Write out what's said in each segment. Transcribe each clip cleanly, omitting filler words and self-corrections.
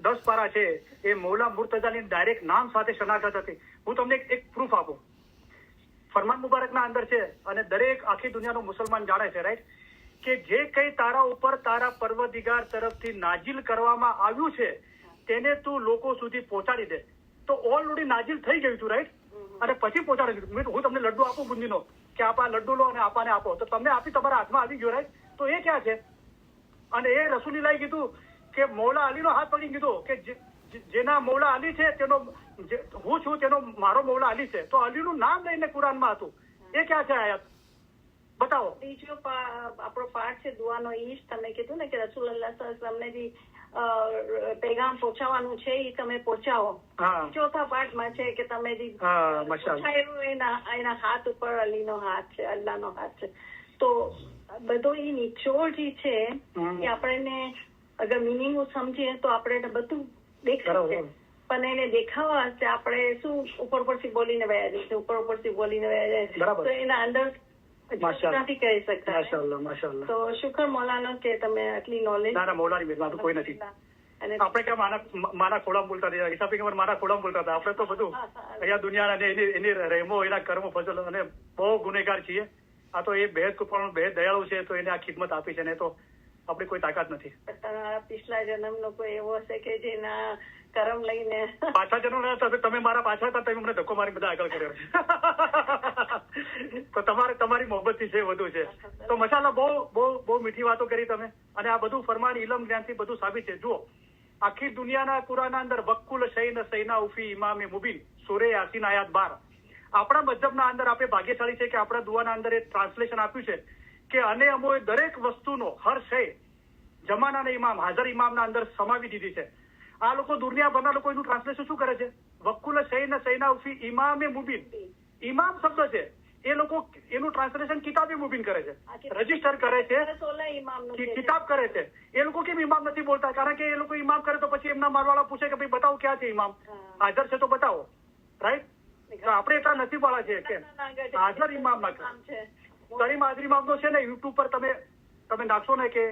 10 પારા છે એ મૌલા મુર્તઝાની ડાયરેક્ટ નામ સાથે શનાખત હતી. હું તમને એક પ્રૂફ આપું. ફરમાન મુબારકના અંદર છે અને દરેક આખી દુનિયાનો મુસલમાન જાણે છે, રાઈટ, કે જે કઈ તારા ઉપર તારા પરવરદિગાર તરફથી નાજીલ કરવામાં આવ્યું છે તેને તું લોકો સુધી પહોંચાડી દે. તો ઓલરેડી નાજીલ થઈ ગયું હતું, રાઈટ, અને પછી પહોંચાડી દીધું. હું તમને લડ્ડુ આપું બુંદીનો કે આ લડ્ડુ લો અને આપાને આપો, તો તમને આપી તમારા હાથમાં આવી ગયો, રાઈટ, તો એ ક્યાં છે? અને એ રસૂલીલાએ કીધું કે મૌલા અલીનો હાથ પકડી કીધો કે જેના મૌલા અલી છે તેનો હું છું, તેનો મારો મૌલા અલી છે. તો અલીનું નામ લઈને કુરાનમાં હતું. એ ક્યાં છે આયાત? બતાવો. બીજો આપણો પાઠ છે દુઆનો, ઈ જ તમે કીધું ને કે રસૂલુલ્લાહ સલ્લલ્લાહુ અલૈહિ વસલ્લમને જે પેગામ પહોંચાડવાનું છે એ તમે પહોંચાવો. ચોથા પાઠમાં છે કે તમે જે પહોંચાયેલું એના હાથ ઉપર અલીનો હાથ છે, અલ્લાહનો હાથ છે. તો બધો એ નિચોડ જે છે એ આપણને અગર મિનિંગ સમજીએ તો આપણે બધું દેખાય છે. પણ એને દેખાવા હશે આપણે શું ઉપરથી બોલીને વયા જશે, ઉપરથી બોલીને વયા જાય, તો એના અંદર નથી કહી શકતા. તો શુક્ર મૌલાનો કે તમે આટલી નોલેજ. ના મૌલાની મહેરબાની કોઈ નથી. આપણે કેમ મારા ખોળામાં બોલતા હતા, હિસાબી કે મારા ખોળામાં બોલતા હતા. આપણે તો બધું અહીંયા દુનિયાના એની રહેમો, એના કર્મો ફજલ અને બહુ ગુનેગાર છીએ. આ તો એ બેહદ કૃપાળુ, બેહદ દયાળુ છે, તો એને આ ખિદમત આપી છે, ને તો આપણી કોઈ તાકાત નથી. પિછલા જન્મનો કોઈ એવો હશે કે જેના કરમ લઈને પાછા જન્મ તમે મારા પાછા હતા, તમે મને ધક્કો મારી બધા આગળ કર્યો તો તમારી મોહબ્બતથી છે, વધુ છે. તો મશાલા બહુ મીઠી વાતો કરી તમે, અને આ બધું ફરમાન ઇલમ જ્ઞાનથી બધું સાબિત છે. જુઓ, આખી દુનિયાના કુરાનના અંદર વક્કુલ શૈન સૈના ઉફી ઇમામે મુબીન સૂરે યાસીન આયાત 12. આપણા મજહબના અંદર આપણે ભાગ્યશાળી છે કે આપણા દુઆના અંદર એ ટ્રાન્સલેશન આપ્યું છે કે અને અમોએ દરેક વસ્તુનો હર શય જમાનાના ઇમામ હાજર ઇમામના અંદર સમાવી દીધી છે. આ લોકો દુનિયાભરના લોકો એનું ટ્રાન્સલેશન શું કરે છે? વક્કુલ શૈન સૈના ઉફી ઇમામે મુબીન. ઇમામ શબ્દ છે, એ લોકો એનું ટ્રાન્સલેશન કિતાબે મુબીન કરે છે, રજીસ્ટર કરે છે, કિતાબ કરે છે. એ લોકો કેમ ઇમામ નથી બોલતા? કારણ કે એ લોકો ઇમામ કરે તો પછી એમના મારવાળા પૂછે કે ભાઈ બતાવો ક્યાં છે ઇમામ, હાજર છે તો બતાવો, રાઈટ. આપણે એટલા નસીબવાળા છે કે હાજર ઇમામ ના છે. કરીમ હાજર ઇમામ નો છે ને યુટ્યુબ પર તમે નાખશો ને કે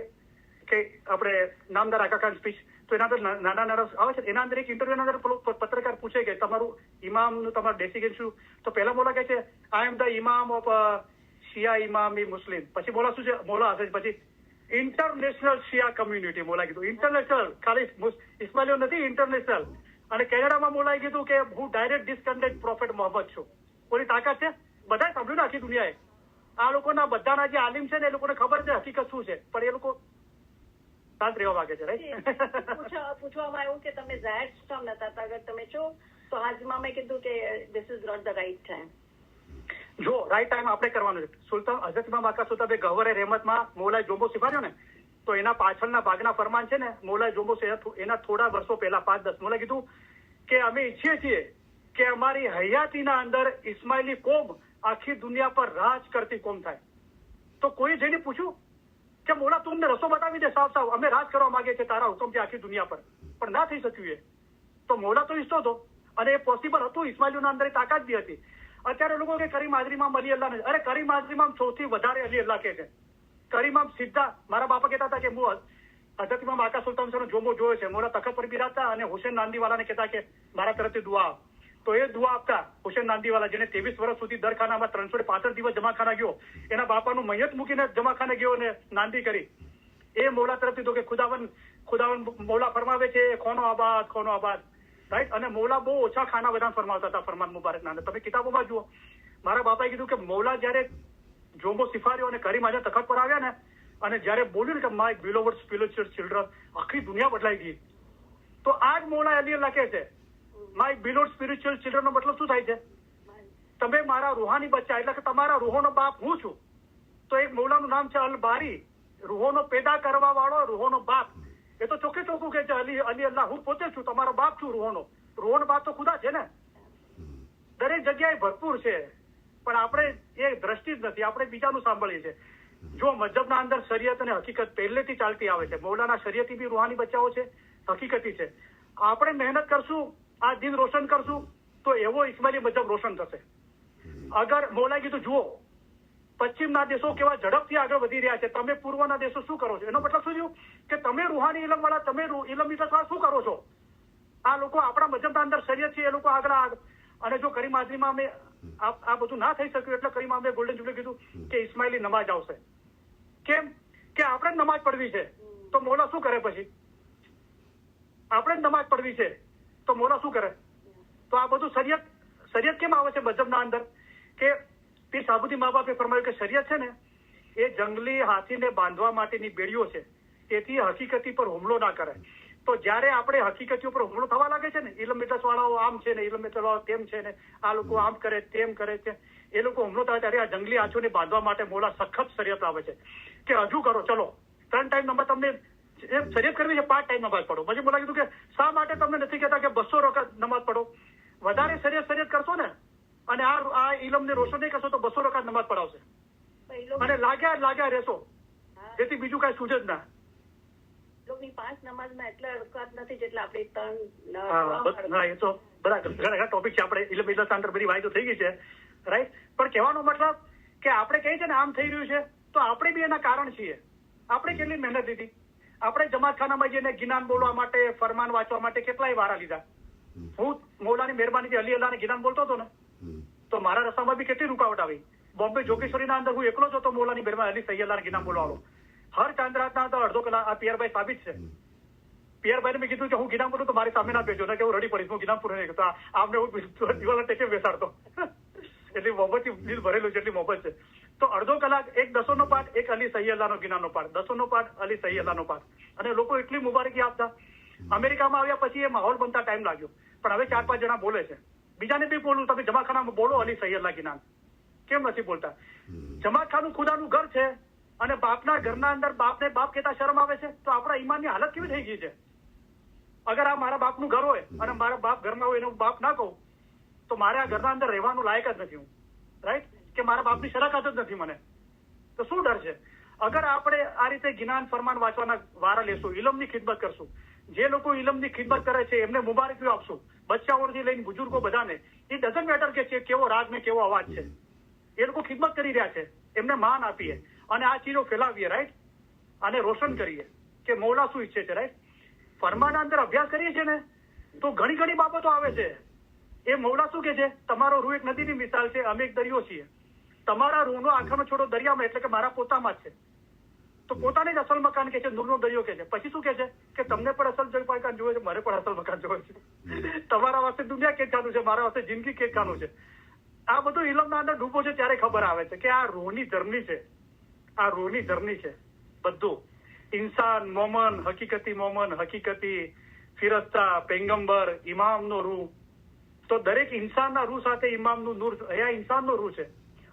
આપણે નામદાર આકા ખાન સ્પીચ, તો એના અંદર નાના આવે છે. એના અંદર એક ઇન્ટરવ્યુ અંદર પત્રકાર પૂછે કે તમારું ઇમામનું તમારું ડેસિગ્નેશન શું? તો પહેલા મોલા કહે છે આઈ એમ ધ ઇમામ ઓફ શિયા ઇમામી મુસ્લિમ. પછી મોલા શું છે? મોલા હશે પછી ઇન્ટરનેશનલ શિયા કમ્યુનિટી. મોલા કીધું ઇન્ટરનેશનલ, ખાલી ઇસ્માઇલીઓ નથી, ઇન્ટરનેશનલ. અને કેનેડામાં મોલાએ કીધું કે હું ડાયરેક્ટ ડિસ્કન્ટેડ પ્રોફેટ મોહમ્મદ છું. કોની તાકાત છે? બધા સાંભળ્યું ને આખી દુનિયાએ. આ લોકોના બધાના જે આલિમ છે ને એ લોકોને ખબર છે હકીકત શું છે, પણ એ લોકો શાંત રહેવા માંગે છે, રાઈટ. પૂછવામાં આવ્યું કે તમે જાહેર શું કામ નતા? અગર તમે છો તો હાજમાં મેં કીધું કે this is not the right time. જો રાઈટ ટાઈમ આપણે કરવાનું છે. સુલતાન હઝરત ઇમામ આકા સુલતાન ગહવરે રહેમતમાં મોલાએ જોમો શીખવાડ્યો ને, તો એના પાછળના ભાગના ફરમાન છે ને મોલાએ જોમો એના થોડા વર્ષો પહેલા 5-10 મોલાએ કીધું કે અમે ઈચ્છીએ છીએ કે અમારી હયાતીના અંદર ઇસ્માઇલી કોમ આખી દુનિયા પર રાજ કરતી કોમ થાય. તો કોઈ જઈને પૂછ્યું કે મોલા તું અમને રસ્તો બતાવી દે, સાફ અમે રાજ કરવા માંગીએ છીએ તારા હુકમથી આખી દુનિયા પર, પણ ના થઈ શક્યું. તો મોલા તો ઈચ્છતો હતો અને એ પોસિબલ હતું. ઇસ્માઇલીઓના અંદર તાકાત બી હતી. અત્યારે લોકો કે કરીમ હાજર ઇમામ અલી અલ્લાહ ને, અરે કરીમ હાજર ઇમામ સૌથી વધારે અલી અલ્લાહ કે છે. કરીમ ઇમામ સીધા મારા બાપા કહેતા હતા કે હું હઝરત ઇમામ આકા સુલતાન નો જોમો જોયો છે. મોલા તખત પર બિરાજતા અને હુસેન નાંદીવાલાને કહેતા કે મારા તરફથી દુઆ. તો એ દુઆ આપતા હુસેન નાંદીવાલા, જેને 23 વર્ષ સુધી દરખાનામાં 365 દિવસ જમાખાના ગયો, એના બાપાનું મૈયત મૂકીને જમાખાને ગયો અને નાંદી કરી. એ મોલા તરફથી તો કે ખુદાવન મોલા ફરમાવે છે ખોનો આબાદ, રાઈટ. અને મોલા બહુ ઓછા ખાના બધા ફરમાવતા હતા ફરમાન મુબારકના. તમે કિતાબોમાં જુઓ, મારા બાપાએ કીધું કે મોલા જયારે જોમો સિફાર્યો અને કરીમ હાજર તખત પર આવ્યા ને, અને જયારે બોલ્યું ને કે માય બિલોવડ સ્પિરિચ્યુઅલ ચિલ્ડ્રન, આખી દુનિયા બદલાઈ ગઈ. તો આ જ મોલા અલી અલ્લાહ કહે છે માય બિલોવડ સ્પિરિચ્યુઅલ ચિલ્ડ્રન નો મતલબ શું થાય છે? તમે મારા રૂહાની બચ્ચા, એટલે કે તમારા રૂહોનો બાપ હું છું. તો એક મૌલાનું નામ છે અલ બારી, રૂહોનો પેદા કરવા વાળો, રૂહોનો બાપ. એ તો ચોખ્ખે ચોખ્ખું કે છે અલી અલ્લાહ, હું પોતે છું, તમારો બાપ છું રૂહોનો બાપ તો ખુદા છે ને. દરેક જગ્યાએ ભરપૂર છે, પણ આપણે એ દ્રષ્ટિ જ નથી, આપણે બીજાનું સાંભળીએ છીએ. જો મજહબના અંદર શરીયત અને હકીકત પહેલેથી ચાલતી આવે છે. મૌલાના શરીયતી બી રૂહાની બચ્ચાઓ છે, હકીકતી છે. આપણે મહેનત કરશું, આ દિન રોશન કરશું, તો એવો ઇસ્માઇલી મજહબ રોશન થશે. અગર મોલાએ કીધું જુઓ પશ્ચિમના દેશો કેવા ઝડપથી આગળ વધી રહ્યા છે, તમે પૂર્વના દેશો શું કરો છો? એનો મતલબ શું થયું કે તમે રૂહાની ઇલમ વાળા, તમે ઇલમ વાળા શું કરો છો? આ લોકો આપણા મજબના અંદર શરીયત છે, એ લોકો આગળ. અને જો કરીમ હાજરીમાં અમે આ બધું ના થઈ શક્યું એટલે કરીમ અમે ગોલ્ડન જ્યુબલી કીધું કે ઇસ્માઇલી નમાજ આવશે. કેમ કે આપણે જ નમાજ પડવી છે તો મોલા શું કરે? પછી આપણે જ નમાજ પડવી છે તો મોલા શું કરે? તો આ બધું શરીયત કેમ આવે છે મજબના અંદર? કે પીર સાબુદ્દીન મા બાપે ફરમાયું કે શરીયત છે ને એ જંગલી હાથીને બાંધવા માટેની બેડીઓ છે, તેથી હકીકતી પર હુમલો ના કરે. તો જયારે આપણે હકીકતી ઉપર હુમલો થવા લાગે છે ને, ઇલમ મિતલસ વાળાઓ આમ છે ને, ઇલમ મિતલસ વાળાઓ તેમ છે ને, આ લોકો આમ કરે તેમ કરે છે, એ લોકો હુમલો થાય ત્યારે આ જંગલી હાથીઓને બાંધવા માટે મોલા સખત શરીયત આવે છે કે હજુ કરો, ચલો 3 ટાઈમ નમાજ તમને શરીયત કરવી છે, 5 ટાઈમ નમાજ પડો. પછી બોલા કીધું કે શા માટે તમને નથી કહેતા કે 200 રકાત નમાજ પડો? વધારે શરીયત કરશો ને અને આ ઇલમને રોશન નહીં કરશો તો 200 રકાત નમાજ પડાવશે અને લાગ્યા રહેશો, જેથી બીજું કઈ સૂઝ જ ના. 5 નમાઝમાં એટલા રકાત નથી જેટલા આપણે 3. એ તો બરાબર ઘણા ટોપિક છે, આપણે ઇલમ મિતલસ અંદર બધી વાતો થઈ ગઈ છે, રાઈટ. પણ કહેવાનો મતલબ કે આપણે કહીએ છીએ ને આમ થઈ રહ્યું છે તો આપણે બી એના કારણ છીએ. આપણે કેટલી મહેનત લીધી, આપણે જમાતખાનામાં જઈને ગિનાન બોલવા માટે, ફરમાન વાંચવા માટે કેટલાય વારા લીધા. હું મૌલાની મહેરબાનીથી અલી અલ્લાહને ગિનાન બોલતો હતો ને તો મારા રસ્તામાં બી કેટલી રૂકાવટ આવી. બોમ્બે જોગેશ્વરીના અંદર હું એકલો જ હતો મૌલાની મહેરબાની અલી સૈયદલાને ગિનાન બોલવાનો. હર ચાંદરાતના તો અડધો કલાક. આ પિયરભાઈ સાબિત છે. પિયરભાઈને મેં કીધું કે હું ગિનામ બોલું તો મારી સામે ના બેજો ને કે હું રડી પડીશ, હું ગિનામ પૂરો નહીં કરતો. આમને હું દિવાલા ટેકે બેસાડતો. એટલી મોહબ્બતથી દિલ ભરેલું છે, એટલી મોહબ્બત છે. તો અડધો કલાક એક 10નો પાઠ, એક અલી સૈયદલાનો ગિનાનો પાઠ, 10નો પાઠ અલી સૈયદલાનો પાઠ. અને લોકો એટલી મુબારકી આપતા. અમેરિકામાં આવ્યા પછી એ માહોલ બનતા ટાઈમ લાગ્યો, પણ હવે 4-5 જણા બોલે છે. બીજાને બી બોલું, તમે જમાખાનામાં બોલો અલી સૈયદલા ગિનાન. કેમ નથી બોલતા? જમાખાનું ખુદાનું ઘર છે અને બાપના ઘરના અંદર બાપને બાપ કહેતા શરમ આવે છે, તો આપણા ઈમાનની હાલત કેવી થઈ ગઈ છે? અગર આ મારા બાપનું ઘર હોય અને મારા બાપ ઘરમાં હોય એને બાપ ના કહું તો મારે આ ઘરના અંદર રહેવાનું લાયક જ નથી હું, રાઈટ? કે મારા બાપની શરાકત જ નથી મને, તો શું ડર છે? અગર આપણે આ રીતે ગિનાન ફરમાન વાંચવાના વારા લેશું, ઇલમની ખિદમત કરશું, જે લોકો ઇલમની ખિદમત કરે છે એમને મુબારકીઓ આપશું, બચ્ચાઓથી લઈને બુજુર્ગો બધાને. એ ડઝન્ટ મેટર કે કેવો રાગ ને કેવો અવાજ છે, એ લોકો ખિદમત કરી રહ્યા છે, એમને માન આપીએ અને આ ચીજો ફેલાવીએ, રાઈટ? અને રોશન કરીએ કે મૌલા શું ઈચ્છે છે, રાઈટ? ફરમાના અંદર અભ્યાસ કરીએ છીએ ને તો ઘણી બાબતો આવે છે. એ મૌલા શું કે છે? તમારો રૂહ એક નદીની મિસાલ છે, અમે એક દરિયો છીએ. તમારા રૂહનો આંખનો છોડો દરિયામાં એટલે કે મારા પોતામાં જ છે. તો પોતાને જ અસલ મકાન કે છે, નૂરનો દરિયો કે છે. પછી શું કે છે કે તમને પણ અસલ મકાન જોવે છે, મારે પણ અસલ મકાન જોવે છે. તમારા વાસ્તે દુનિયા કેટલાનું છે, મારા વાસ્તે જિંદગી કેટલાનું છે. આ બધું ઇલમના અંદર ડૂબો છે ત્યારે ખબર આવે છે કે આ રૂહની જર્ની છે, આ રૂહની જર્ની છે બધું. ઇન્સાન, મોમન, હકીકતી ફિરસ્તા, પૈગંબર, ઇમામનો રૂહ. તો દરેક ઇન્સાનના રૂહ સાથે ઇમામનું નૂર, અહીંયા ઇન્સાનનો રૂહ છે.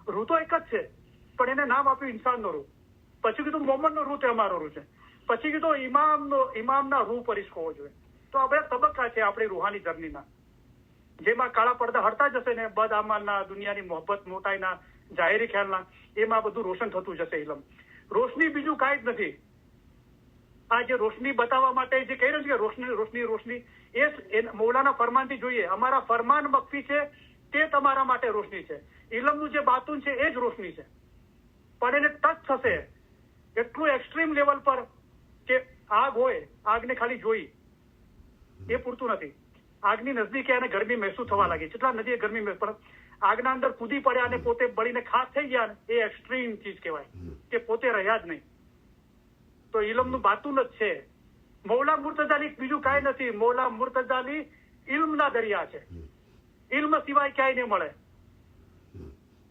રૂહ તો એક જ છે પણ એને નામ આપ્યું ઇન્સાનનો રૂહ. પછી કીધું મોમનનો રૂહ તે અમારો રૂહ છે. પછી કીધું ઇમામના રૂહ પર ઇશ્ક હોવો જોઈએ. તો આ બધા તબક્કા છે આપણી રૂહાની જર્નીના, જેમાં કાળા પડદા હટતા જશે ને બદ અમાલના, દુનિયાની મોહબ્બત મોટાઈના, જાહેરી ખ્યાલના, એમાં બધું રોશન થતું જશે ઇલમ. રોશની બીજું કાંઈ જ નથી. આ જે રોશની બતાવવા માટે જે કહી રહ્યું છે કે રોશની એ મૌલાના ફરમાનથી જોઈએ. અમારા ફરમાન મક્ફી છે તે તમારા માટે રોશની છે. ઇલમનું જે બાતુન છે એ જ રોશની છે, પણ એને ટચ થશે એટલું એક્સ્ટ્રીમ લેવલ પર કે આગ હોય, આગને ખાલી જોઈ એ પૂરતું નથી. આગની નજદીક એને ગરમી મહેસૂસ થવા લાગી. કેટલા નજીક ગરમી પણ આગના અંદર કૂદી પડ્યા અને પોતે બળીને ખાસ થઈ ગયા, એ એક્સ્ટ્રીમ ચીજ કહેવાય કે પોતે રહ્યા જ નહીં. તો ઇલમનું બાતુન જ છે. મૌલા મુર્તઝાલી બીજું કાંઈ નથી. મૌલા મુર્તઝાલી ઇલ્મના દરિયા છે. ઇલ્મ સિવાય ક્યાંય નહીં મળે.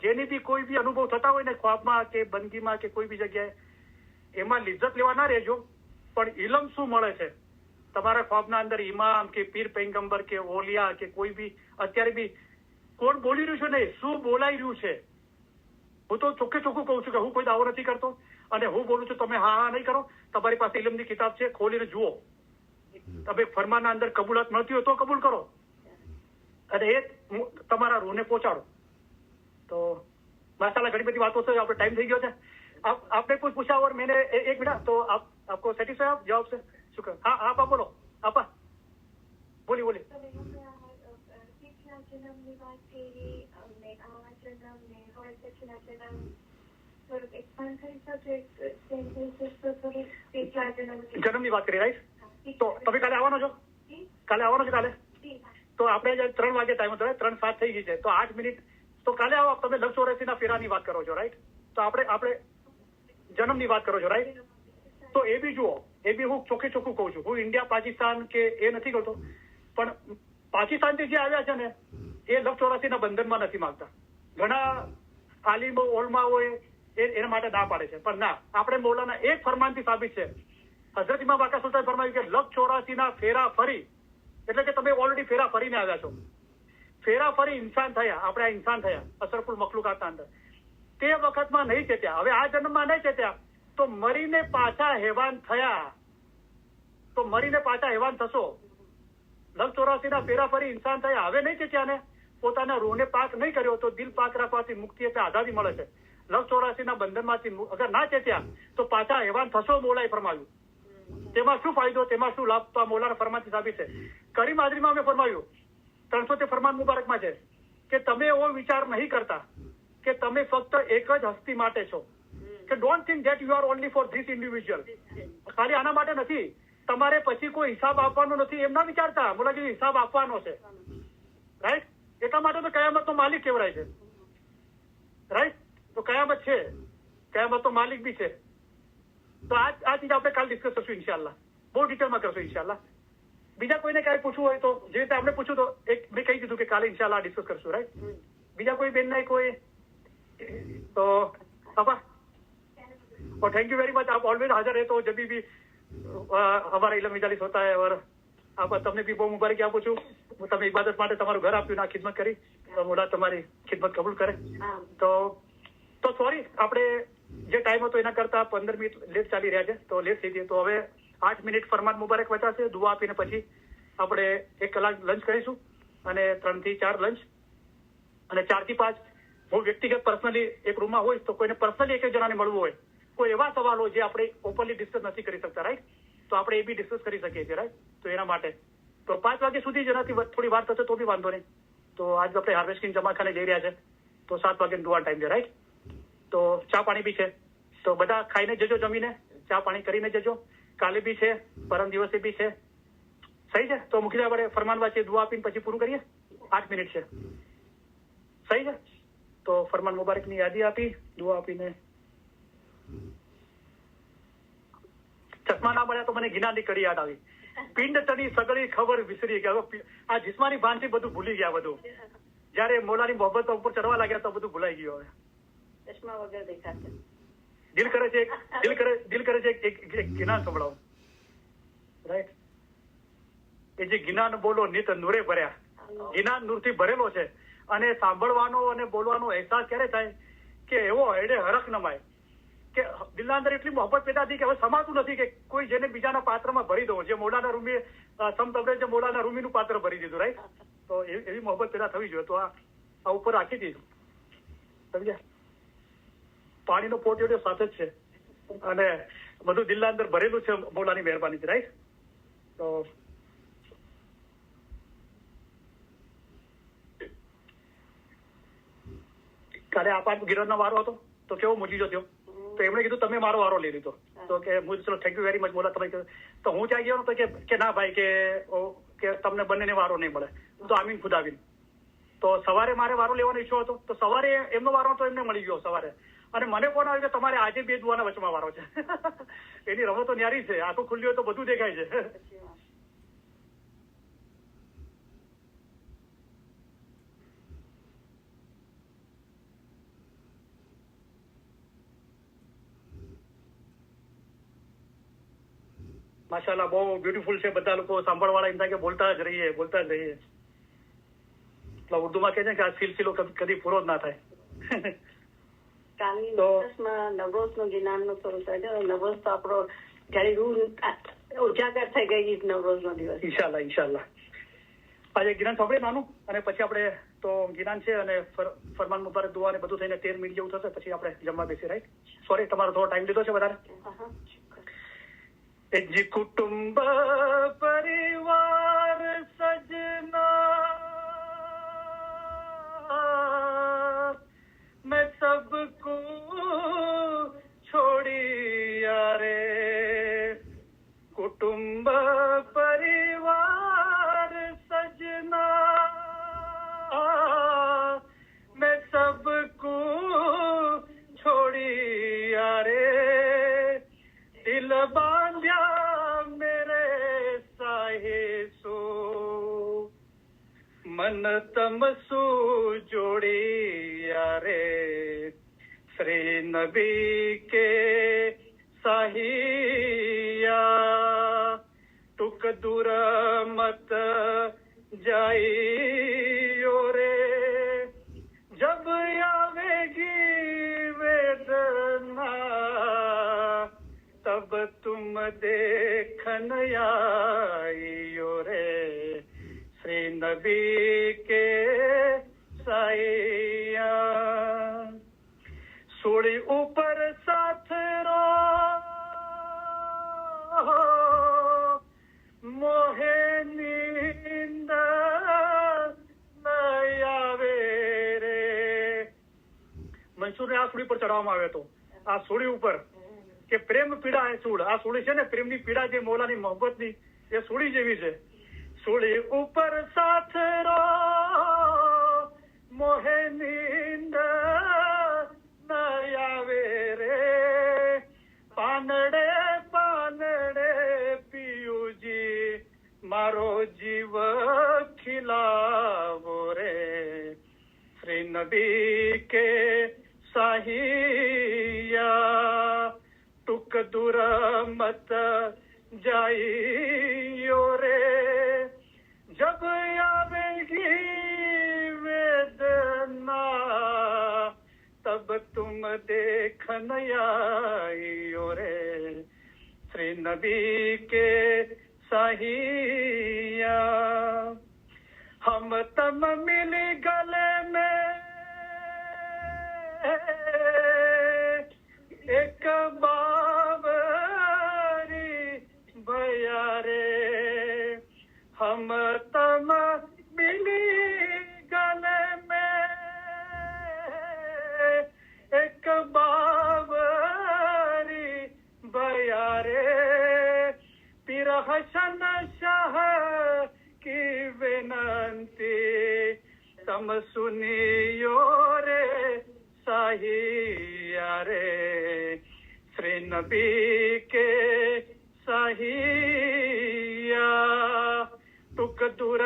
જેની બી કોઈ બી અનુભવ થતા હોય ને ખ્વાબમાં કે બંદગીમાં કે કોઈ બી જગ્યાએ, એમાં લિજ્જત લેવા ના રહેજો, પણ ઇલમ શું મળે છે તમારા ખ્વાબના અંદર, ઇમામ કે પીર પૈગંબર કે ઓલિયા કે કોઈ બી, અત્યારે બી કોણ બોલી રહ્યું છે નહીં, શું બોલાઈ રહ્યું છે. હું તો ચોખ્ખું કહું છું કે હું કોઈ દાવો નથી કરતો અને હું બોલું છું તમે હા નહીં કરો. તમારી પાસે ઇલમની કિતાબ છે, ખોલીને જુઓ. તમે ફરમાનના અંદર કબૂલાત મળતી હોય તો કબૂલ કરો અને એ તમારા રૂહને પહોંચાડો. તો માશાલ્લાહ ઘણી બધી વાતો છે, આપણે ટાઈમ થઈ ગયો છે. आपने कुछ पूछा और मैंने एक मिनट, तो आपको सेटिस्फाई आप जवाब से? शुक्र. हाँ आप बोलो, आपा बोलिए. જન્મની વાત કરી, રાઈટ? તો તમે કાલે આવવાનો છો? કાલે આવવાનો છે? કાલે તો આપણે 3 વાગે ટાઈમ હતો, 3:07 થઈ ગઈ છે, તો 8 મિનિટ તો કાલે આવો. તમે લક્ષ 84 ફેરાની વાત કરો છો, રાઈટ? તો આપણે જન્મની વાત કરો છો, રાઈટ? તો એ બી જુઓ, એ બી હું ચોખ્ખું કહું છું, હું ઇન્ડિયા પાકિસ્તાન કે એ નથી કરતો, પણ પાકિસ્તાનથી જે આવ્યા છે ને એ લક્ષ 84 બંધનમાં નથી માંગતા. ઘણા આલિમો ઓલમા હોય એના માટે ના પાડે છે, પણ ના, આપણે મૌલાના એક ફરમાનથી સાબિત છે. હઝરત ઇમામ બાકા સુલતાન ફરમાવ્યું કે લક્ષ 84 ફેરા ફરી, એટલે કે તમે ઓલરેડી ફેરા ફરીને આવ્યા છો. ફેરા ફરી ઇન્સાન થયા, આપણે આ ઇન્સાન થયા અસરફુલ મખલુકાતના અંદર. તે વખતમાં નહીં ચેત્યા, હવે આ જન્મમાં નહીં ચેત્યા તો મરીને પાછા હેવાન થયા, તો મરીને પાછા હેવાન થશો. લક્ષ 84 ફેરા ફરી ઇન્સાન થયા, હવે નહીં ચેત્યા ને પોતાના રૂહને પાક નહીં કર્યો તો દિલ પાક રાખવાથી મુક્તિ એટલે આઝાદી મળે છે. લક્ષ 84 બંધનમાંથી અગર ના ચેત્યા તો પાછા હેવાન થશો, મોલાએ ફરમાવ્યું. તેમાં શું ફાયદો, તેમાં શું લાભ, તો આ મોલાના ફરમાનથી સાબિત છે. કરીમ હાજરીમાં અમે ફરમાવ્યું 300 ફરમાન મુબારકમાં છે કે તમે એવો વિચાર નહીં કરતા કે તમે ફક્ત એક જ હસ્તી માટે છો, કે don't think that you are only for this individual. ખાલી આના માટે નથી, તમારે પછી કોઈ હિસાબ આપવાનો નથી એમ ના વિચારતા. મોલાજી હિસાબ આપવાનો છે, રાઈટ? એટલા માટે તો કયામતનો માલિક કહેવાય છે, રાઈટ? તો કયામત છે, કયામતનો માલિક બી છે. તો આ ચીજ આપણે કાલ ડિસ્કસ કરશું ઇન્શાલ્લાહ, બહુ ડિટેલમાં કરશું ઇન્શાલ્લાહ. બીજા કોઈને કઈ પૂછવું હોય તો જે રીતે આપણે પૂછ્યું તો એક મેં કહી દીધું કે કાલે ઇન્શાલ્લાહ ડિસ્કસ કરશું, રાઈટ? બીજા કોઈ બેન નહીં કોઈ તો પાપા और थैंक यू वेरी मच. आप ऑलवेज हाजिर है, तो जब भी हमारा इल्म मजालिस होता है और आप તમને બી બહુ મુબારક આપું છું. તમે ઇબાદત માટે તમારું ઘર આપ્યું, આ ખિદમત કરી, તો મોલા તમારી ખિદમત કબૂલ કરે. તો સોરી, આપણે જે ટાઈમ હતો એના કરતા 15 મિનિટ લેટ ચાલી રહ્યા છે, તો લેટ થઈ ગઈ. તો હવે 8 મિનિટ ફરમાન મુબારક વચાશે, દુઆ આપીને પછી આપણે 1 કલાક લંચ કરીશું, અને 3 થી 4 લંચ, અને 4 થી 5 હું વ્યક્તિગત પર્સનલી એક રૂમમાં હોય તો કોઈને પર્સનલી એક જણાને મળવું હોય, કોઈ એવા સવાલો જે આપણે ઓપનલી ડિસ્કસ નથી કરી શકતા, રાઈટ? તો આપણે એ બી ડિસ્કસ કરી શકીએ છીએ, રાઈટ? તો એના માટે તો 5 વાગ્યા સુધી જેનાથી થોડી વાર થશે તો બી વાંધો નહીં. તો આજ આપણે હાર્વેસ્ટિંગ જમાખાને જઈ રહ્યા છે, તો 7 વાગે દુઆ ટાઈમ છે, રાઈટ? તો ચા પાણી બી છે, તો બધા ખાઈને જજો, જમીને ચા પાણી કરીને જજો. કાલે બી છે, પરમ દિવસે બી છે, સહી છે? તો મૂકી દે, આપણે ફરમાન વાંચીએ, દુઆ આપીને પછી પૂરું કરીએ. 8 મિનિટ છે, સહી છે? તો ફરમાન મુબારકની યાદી આપી, દુઆ આપીને. ચશ્મા ના મળ્યા તો મને ગિનાની કડી યાદ આવી. પિંડ તની સગળી ખબર વિસરી ગયા. આ જિસ્માની ભાનથી બધું ભૂલી ગયા. બધું જયારે મોલાની મોહબ્બત ઉપર ચડવા લાગ્યા તો બધું ભૂલાઈ ગયું. હવે ચશ્મા વગર દેખાશે. દિલ કરે છે એક ગિનાન સંભળાવો, રાઈટ? એ જે ગિનાન બોલો નિત નૂરે ભર્યા, ગિનાન નૂરથી ભરેલો છે, અને સાંભળવાનો અને બોલવાનો અહેસાસ ક્યારે થાય કે એવો હેડે હરખ નમાય કે દિલના અંદર એટલી મોહબ્બત પેદા થઈ કે હવે સમાતું નથી કે કોઈ જેને બીજાના પાત્રમાં ભરી દો. જે મોલાના રૂમી સમતબરે જે મોલાના રૂમીનું પાત્ર ભરી દીધું, રાઈટ? તો એવી મોહબ્બત પેદા થવી જોઈએ. તો આ ઉપર રાખી દીધું, સમજ્યા? પાણીનો પોટ એવડો સાથે જ છે, અને બધું દિલના અંદર ભરેલું છે મોલાની મહેરબાનીથી, રાઈટ? તો કાલે આપાત ગિરણનો વારો હતો તો કેવો મુજીજો થયો. તો એમણે કીધું તમે મારો વારો લઈ લીધો. તો કે હું ચલો થેન્ક યુ વેરી મચ બોલા તમે. તો હું ત્યાં ગયો તો કે ના ભાઈ કે તમને બંનેને વારો નહીં મળે. તો આમીન ખુદ આમીન. તો સવારે મારે વારો લેવાનો ઈચ્છો હતો, તો સવારે એમનો વારો તો એમને મળી ગયો સવારે, અને મને ફોન આવ્યો કે તમારે આજે 2 દુઆના વચમાં વારો છે. એની રમતો ન્યારી છે, આંખો ખુલ્લી હોય તો બધું દેખાય છે. માશાલ્લાહ, બહુ બ્યુટીફુલ છે. બધા લોકો સાંભળવા વાળા એમ થાય કે બોલતા જ રહીએ. એટલે ઉર્દુમાં કહે છે કે આ સિલસિલો કદી પૂરો જ ના થાય. કાલની દિવસમાં નવરોઝનો ગિનાનનો શરૂ થાય છે. નવરોઝ તો આપણો જયારે રૂહ ઉજાગર થઈ ગઈ નવરોઝનો દિવસ. ઇન્શાલ્લાહ. આજે ગિનાન સાંભળીએ નાનું, અને પછી આપણે તો ગિનાન છે અને ફરમાન મુબારક દુઆ ને બધું થઈને 13 મિનિટ જેવું થશે, પછી આપણે જમવા બેસી, રાઈટ? સોરી, તમારો થોડો ટાઈમ લીધો છે વધારે. जी कुटुंब परिवार सजना मैं सबको छोड़िया रे, कुटुंब परिवार મન તમસુ જોડિયા રે શ્રી નબી કે સાહિયા ટુક દૂર મત જાइयो रे जब आवेगी वेदना तब तुम देखन आइयो रे श्री नबी के साइया सूड़ी ऊपर साथ रो मोहे नींद મંસૂરને આ સૂડી પર ચડાવવામાં આવ્યો હતો. આ સૂડી ઉપર કે પ્રેમ પીડા એ સૂડ, આ સૂડી છે ને પ્રેમની પીડા જે મોલાની મોહબ્બતની એ સૂડી જેવી છે. સૂડી ઉપર સાથ રો મોહે નીંદ ન આવે રે પાનડે પાનડે પિયુજી મારો જીવ ખિલાવો રે શ્રી નબી કે साहिया टुक दूर मत जाइयो रे जब आवेगी वेदना तब तुम देखन आइयो रे श्री नबी के साहिया हम तम मिल गले में एक बावरी भया रे हम तम मिली गले में एक बावरी भया रे पीर हसन शाह की विनंती तम सुनियो रे साहिया रे श्री नबी के साहिया टुक दूर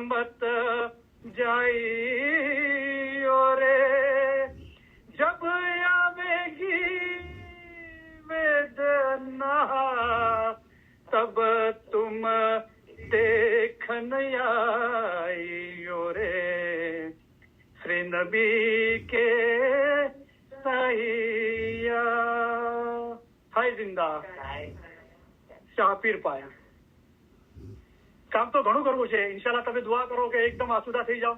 मत जाइयो रे जब आवेगी वेदना तब तुम देखन आइयो रे श्री नबी के साहिया हाय जिंदा શાહપીર પાયા. કામ તો ઘણું કરવું છે. ઇન્શાલ્લાહ તમે દુઆ કરો કે એકદમ આસુદા થઈ જાઓ.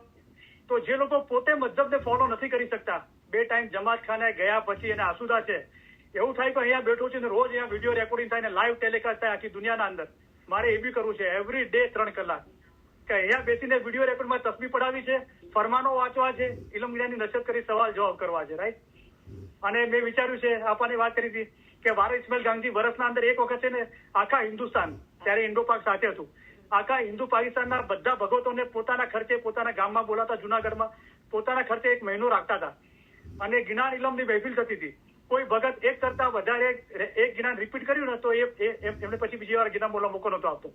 તો જે લોકો પોતે મજહબને ફોલો નથી કરી શકતા, 2 ટાઈમ જમાત ખાને ગયા પછી એને આસુદા છે, એવું થાય કે અહીંયા બેઠો છે ને રોજ અહીંયા વિડીયો રેકોર્ડિંગ થાય ને લાઈવ ટેલિકાસ્ટ થાય આખી દુનિયાના અંદર. મારે એ બી કરવું છે એવરી ડે 3 કલાક કે અહીંયા બેસીને વિડીયો રેકોર્ડમાં તસબીહ પડાવી છે, ફરમાનો વાંચવા છે, ઇલ્મ મીડિયાની નશર કરી સવાલ જવાબ કરવા છે. રાઈટ. અને મેં વિચાર્યું છે, આપવાની વાત કરી હતી કે વારા ઇસ્માઇલ ગાંધી વર્ષના અંદર એક વખત છે ને આખા હિન્દુસ્તાન, ત્યારે ઇન્ડો પાક સાથે હતું, આખા હિન્દુ પાકિસ્તાનના બધા ભગવતોને પોતાના ખર્ચે પોતાના ગામમાં બોલાતા, જુનાગઢમાં પોતાના ખર્ચે 1 મહિનો રાખતા હતા અને જ્ઞાન ઇલમની મહેફિલ થતી હતી. કોઈ ભગત એક કરતા વધારે એક જ્ઞાન રિપીટ કર્યું ને તો એમને પછી બીજી વાર જ્ઞાન બોલવા મોકો નતો આપતો.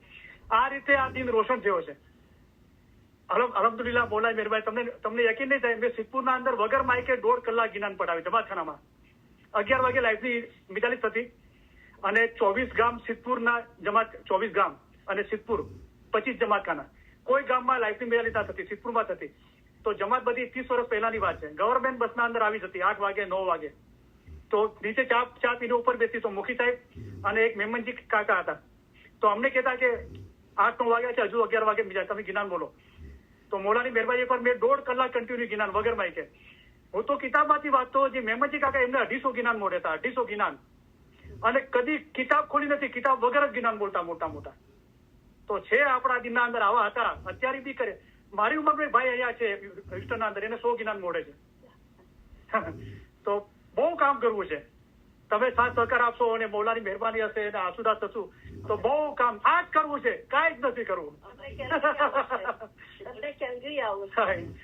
આ રીતે આ દિન રોશન થયો છે. અલહમદુલિલ્લાહ મોલાએ મહેરબાની. તમને યકીન નહીં થાય, મેં સિદ્ધપુરના અંદર વગર માઇકે 1.5 કલાક જ્ઞાન પડાવી જમાતખાનામાં. 11 વાગે લાઈફની મિતાલીસ થતી અને 24 ગામ સિદ્ધપુરના જમાત, 24 ગામ અને સિદ્ધપુર 25 જમાતખાના. કોઈ ગામમાં લાઈફની મિતાલીસ ના થતી, સિદ્ધપુરમાં થતી. તો જમાત બધી 30 વર્ષ પહેલાની વાત છે. ગવર્મેન્ટ બસના અંદર આવી જતી 8 વાગે 9 વાગે. તો નીચે ચા પીને ઉપર બેસતી. તો મુખી સાહેબ અને એક મેમનજી કાકા હતા. તો અમને કહેતા કે 8-9 વાગ્યા છે, હજુ 11 વાગે બીજા તમે જ્ઞાન બોલો. તો મોલાની મહેરબાની પર મેં 1.5 કલાક કન્ટિન્યુ જ્ઞાન વગર માઇકે. હું તો કિતાબમાંથી વાંચતો. જે મેમનજી કાકા એમને 250 જ્ઞાન મોડે હતા, 250 જ્ઞાન. અને કદી કિતાબ ખોલી નથી, કિતાબ વગર જ જ્ઞાન બોલતા મોટા મોટા. તો છે આપણા દિનના અંદર આવા હતા, અત્યારે બી કરે. મારી ઉંમર ભાઈ અહીંયા છે હ્યુસ્ટનના અંદર, એને 100 જ્ઞાન મોડે છે. તો બહુ કામ કરવું છે. તમે સાથ સહકાર આપશો અને મૌલાની મહેરબાની હશે અને આસુદા થશું તો બહુ કામ આ જ કરવું છે, કાંઈ જ નથી કરવું.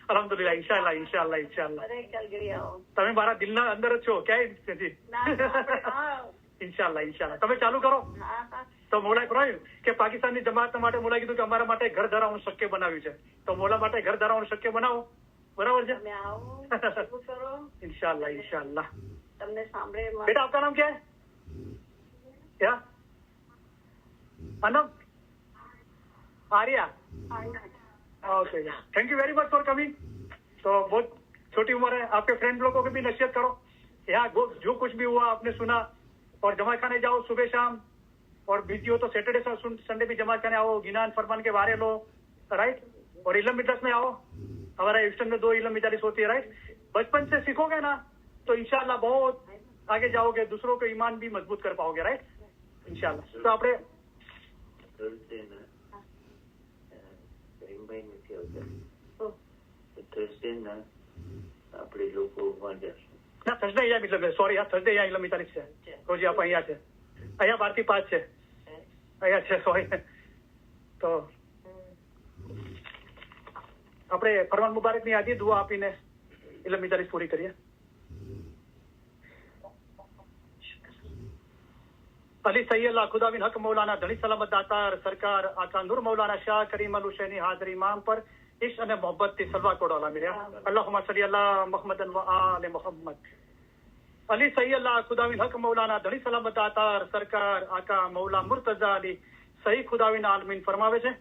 અલહમદુલિલ્લાહ. ઇન્શાલ્લાહ ઇન્શાલ્લાહ ઇન્શાલ્લાહ. તમે મારા દિલના અંદર જ છો, ક્યાંય નથી. ઇન્શાલ્લાહ ઇન્શાલ્લાહ. તમે ચાલુ કરો, તો મોલાએ કહ્યું કે પાકિસ્તાનની જમાત માટે મોલાએ કીધું કે અમારા માટે ઘર ધરાવવાનું શક્ય બનાવ્યું છે, તો મોલા માટે ઘર ધરાવવાનું શક્ય બનાવો. બરાબર છે? ઇન્શાલ્લાહ ઇન્શાલ્લાહ. તમને સાંભળે. બેટા આપકા નામ क्या है? क्या? Anam? Arya? Okay, thank you very much for coming. तो बहुत छोटी उम्र है, आपके फ्रेंड लोगों को भी नसीहत करो. यहाँ जो कुछ भी हुआ आपने सुना, और जमा खाने जाओ सुबह शाम, और बिजी हो तो सैटरडे संडे भी जमा खाने आओ, गिनान फरमान के बारे लो, राइट. और इलम मजलिस में आओ, हमारा ह्यूस्टन में 2 इलम मजलिस होती है, राइट. बचपन से सीखोगे ना तो इंशाल्लाह बहुत आगे जाओगे, दूसरों को ईमान भी मजबूत कर पाओगे, राइट. इंशाल्लाह. तो આપણે આપણે લોકો ના થર્સડે અહીંયા મતલબ સોરી આ થર્સડે અહીંયા 11 તારીખ છે, રોજી આપણે અહીંયા છે, અહીંયા 12 થી 5 છે, અહીંયા છે, સોરી. તો આપણે ફરમાન મુબારક ની આજી દુઆ આપીને 11 તારીખ પૂરી કરીએ. અલી સૈયદ ખુદાવિન હક મૌલાના ધણી સલામત દાતાર સરકાર આકા નૂર મૌલાના શાહ કરીમ અલ હુસૈની હાજર ઇમામ પર इश्क અને मोहब्बत થી સલવા કોડોલા મિલ્યા. અલ્લાहुम्मा सल्ली अला मुहम्मदन व आले मुहम्मद. अली सैयद खुदाविन हक मौलाना धनी सलामत दातार सरकार આકા મૌલા મુર્તઝા અલી સહી ખુદાવિન આલમીન ફરમાવે છે,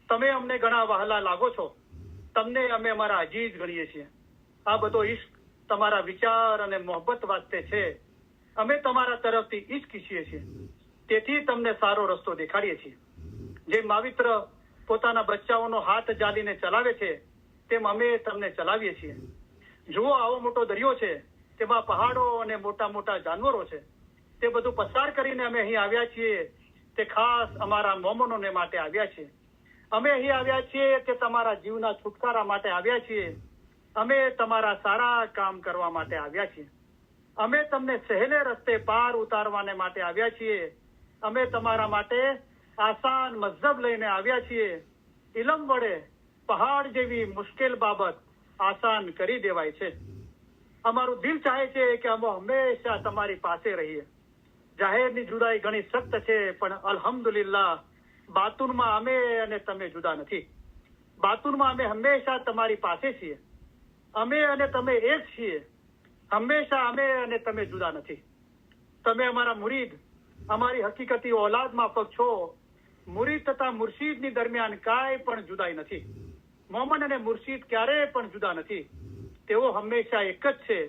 તમે અમને ઘણા વહાલા લાગો છો, તમને અમે અમારા અજીજ ગણીએ છીએ. આ બધો ઇશ્ક તમારા વિચાર અને મોહબ્બત વાસ્તે છે. અમે તમારા તરફથી ઇશ્ક ઈચ્છીએ છીએ, તેથી તમને સારો રસ્તો દેખાડીએ છીએ. જે માવિત્ર પોતાના બચ્ચાઓનો હાથ જાલીને ચલાવે છે તેમ અમે તમને ચલાવીએ છીએ. જુઓ આવો મોટો દરિયો છે, તેમાં પહાડો અને મોટા મોટા જાનવરો છે. તે બધું પસાર કરીને અમે અહીં આવ્યા છીએ, તે ખાસ અમારા મોમનોને માટે આવ્યા છીએ. અમે અહીં આવ્યા છીએ તે તમારા જીવના છુટકારા માટે આવ્યા છીએ. અમે તમારા સારા કામ કરવા માટે આવ્યા છીએ. અમે તમને સહેલે રસ્તે પાર ઉતારવાને માટે આવ્યા છીએ. અમે તમારા માટે આસાન મઝહબ લઈને આવ્યા છીએ. ઇલમ વડે પહાડ જેવી મુશ્કેલ બાબત આસાન કરી દેવાય છે. અમારું દિલ ચાહે છે કે અમે હંમેશા તમારી પાસે રહીએ. જાહેરની જુદાઈ ઘણી સખ્ત છે, પણ અલ્હમ્દુલિલ્લાહ બાતુનમાં અમે અને તમે જુદા નથી. બાતુનમાં અમે હંમેશા તમારી પાસે છીએ. અમે અને તમે એક છીએ. હંમેશા અમે અને તમે જુદા નથી. તમે અમારા મુરીદ, અમારી હકીકતી ઓલાદ માફક છો. મુરીદ તથા મુર્શીદની દરમિયાન કાંઈ પણ જુદાઈ નથી. મોમન અને મુર્શીદ ક્યારેય પણ જુદા નથી. તેઓ હંમેશા એક જ છે.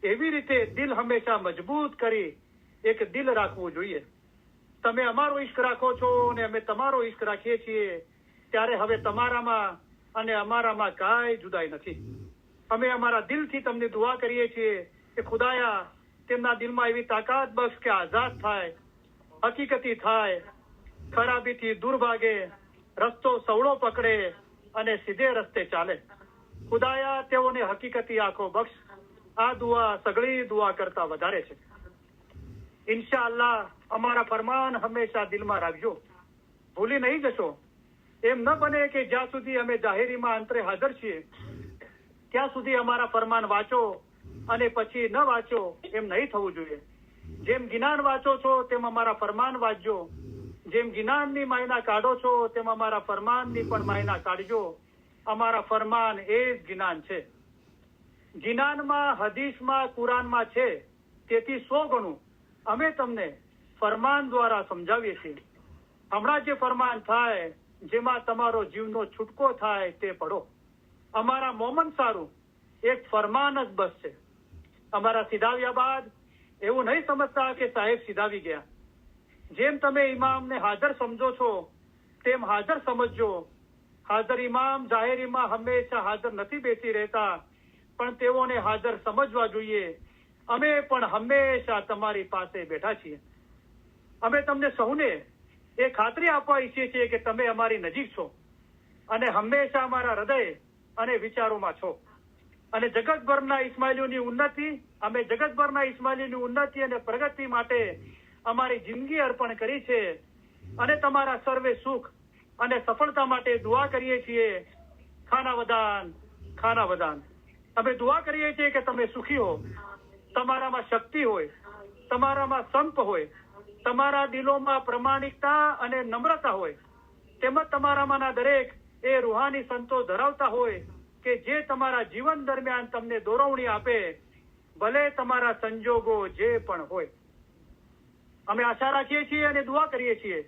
એવી રીતે દિલ હંમેશા મજબૂત કરી એક દિલ રાખવું જોઈએ. તમે અમારો ઇશ્ક રાખો છો અને અમે તમારો ઇશ્ક રાખીએ છીએ, ત્યારે હવે તમારામાં અને અમારામાં કાંઈ જુદાઈ નથી. અમે અમારા દિલથી તમને દુઆ કરીએ છીએ કે ખુદાયા તેમના દિલમાં એવી તાકાત બક્ષ કે આઝાદ થાય, હકીકતી થાય, ખરાબીથી દૂર ભાગે, રસ્તો સવળો પકડે અને સીધે રસ્તે ચાલે. ખુદાયા તેઓને હકીકતી આંખો બક્ષ. આ દુઆ સગળી દુઆ કરતા વધારે છે. ઇન્શાઅલ્લાહ અમારા ફરમાન હંમેશા દિલમાં રાખજો, ભૂલી નહીં જશો. એમ ન બને કે જ્યાં સુધી અમે જાહેરીમાં અંતરે હાજર છીએ ત્યાં સુધી અમારા ફરમાન વાંચો અને પછી ન વાંચો, એમ નહીં થવું જોઈએ. જેમ ગિનાન વાંચો છો તેમ અમારા ફરમાન વાંચજો. જેમ ગિનાનની માયના કાઢો છો તેમ અમારા ફરમાનની પણ માયના કાઢજો. અમારા ફરમાન એ જ ગિનાન છે. ગિનાનમાં, હદીસમાં, કુરાનમાં છે, તેથી 100 ગણું અમે તમને ફરમાન દ્વારા સમજાવીએ છીએ. હમણાં જે ફરમાન થાય, જેમાં તમારો જીવનો છૂટકો થાય તે પડો. અમારા મોમન સારું એક ફરમાન જ બસ છે. અમારા સીધાવ્યા બાદ એવું નહીં સમજતા કે સાહેબ સીધાવી ગયા. જેમ તમે ઇમામને હાજર સમજો છો તેમ હાજર સમજજો. હાજર ઇમામ જાહેરીમાં હંમેશા હાજર નથી બેસી રહેતા, પણ તેઓને હાજર સમજવા જોઈએ. અમે પણ હંમેશા તમારી પાસે બેઠા છીએ. અમે તમને સૌને એ ખાતરી આપવા ઈચ્છીએ છીએ કે તમે અમારી નજીક છો અને હંમેશા અમારા હૃદય અને વિચારોમાં છો. અને જગતભરના ઇસ્માઇલીઓની ઉન્નતિ, અમે જગતભરના ઇસ્માઇલીઓની ઉન્નતિ અને પ્રગતિ માટે અમારી જિંદગી અર્પણ કરી છે. અને તમારા સર્વે સુખ અને સફળતા માટે દુઆ કરીએ છીએ. ખાના વદાન, ખાના વદાન. અમે દુઆ કરીએ છીએ કે તમે સુખી હો, તમારામાં શક્તિ હોય, તમારામાં સંપ હોય, તમારા દિલોમાં પ્રમાણિકતા અને નમ્રતા હોય, તેમજ તમારામાંના દરેક એ રૂહાની સંતો ધરાવતા હોય કે જે તમારા જીવન દરમિયાન તમને દોરવણી આપે, ભલે તમારા સંજોગો જે પણ હોય. અમે આશા રાખીએ છીએ અને દુઆ કરીએ છીએ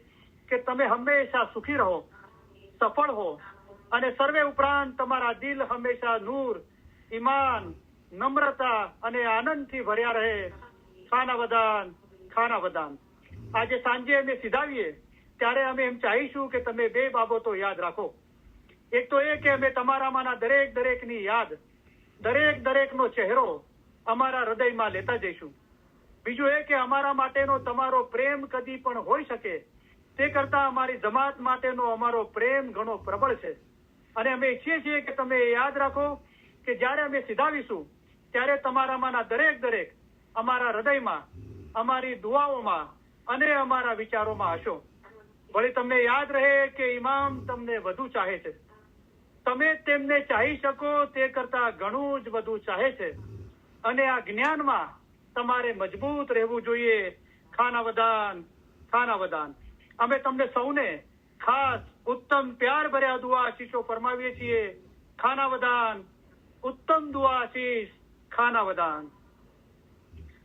કે તમે હંમેશા સુખી રહો, સફળ હો અને સર્વે ઉપરાંત તમારા દિલ હંમેશા નૂર, ઈમાન, નમ્રતા અને આનંદથી ભર્યા રહે. ખાના વદાન, ખાના વદાન. આજે સાંજે અમે સીધાવીએ ત્યારે અમે એમ ચાહીશું કે તમે બે બાબતો યાદ રાખો. એક તો એ કે અમે તમારામાંના દરેકની યાદ, દરેકનો ચહેરો અમારા હૃદયમાં લેતા જઈશું. બીજું એ કે અમારા માટેનો તમારો પ્રેમ કદી પણ હોઈ શકે તે કરતા અમારી જમાત માટેનો અમારો પ્રેમ ઘણો પ્રબળ છે. અને અમે ઈચ્છીએ છીએ કે તમે યાદ રાખો કે જ્યારે અમે સીધાવીશું ત્યારે તમારામાંના દરેક અમારા હૃદયમાં, અમારી દુઆઓમાં અને અમારા વિચારોમાં હશો. વળી તમને યાદ રહે કે ઇમામ તમને વધુ ચાહે છે. તમે તેમને ચાહી શકો તે કરતા ઘણું જ વધુ ચાહે છે. અને આ જ્ઞાનમાં તમારે મજબૂત રહેવું જોઈએ. ખાના વદાન, ખાના વદાન. અમે તમને સૌને ખાસ ઉત્તમ પ્યાર ભર્યા દુઆ આશીષો ફરમાવીએ છીએ. ખાના વદાન, ઉત્તમ દુઆ આશીષ, ખાના વદાન.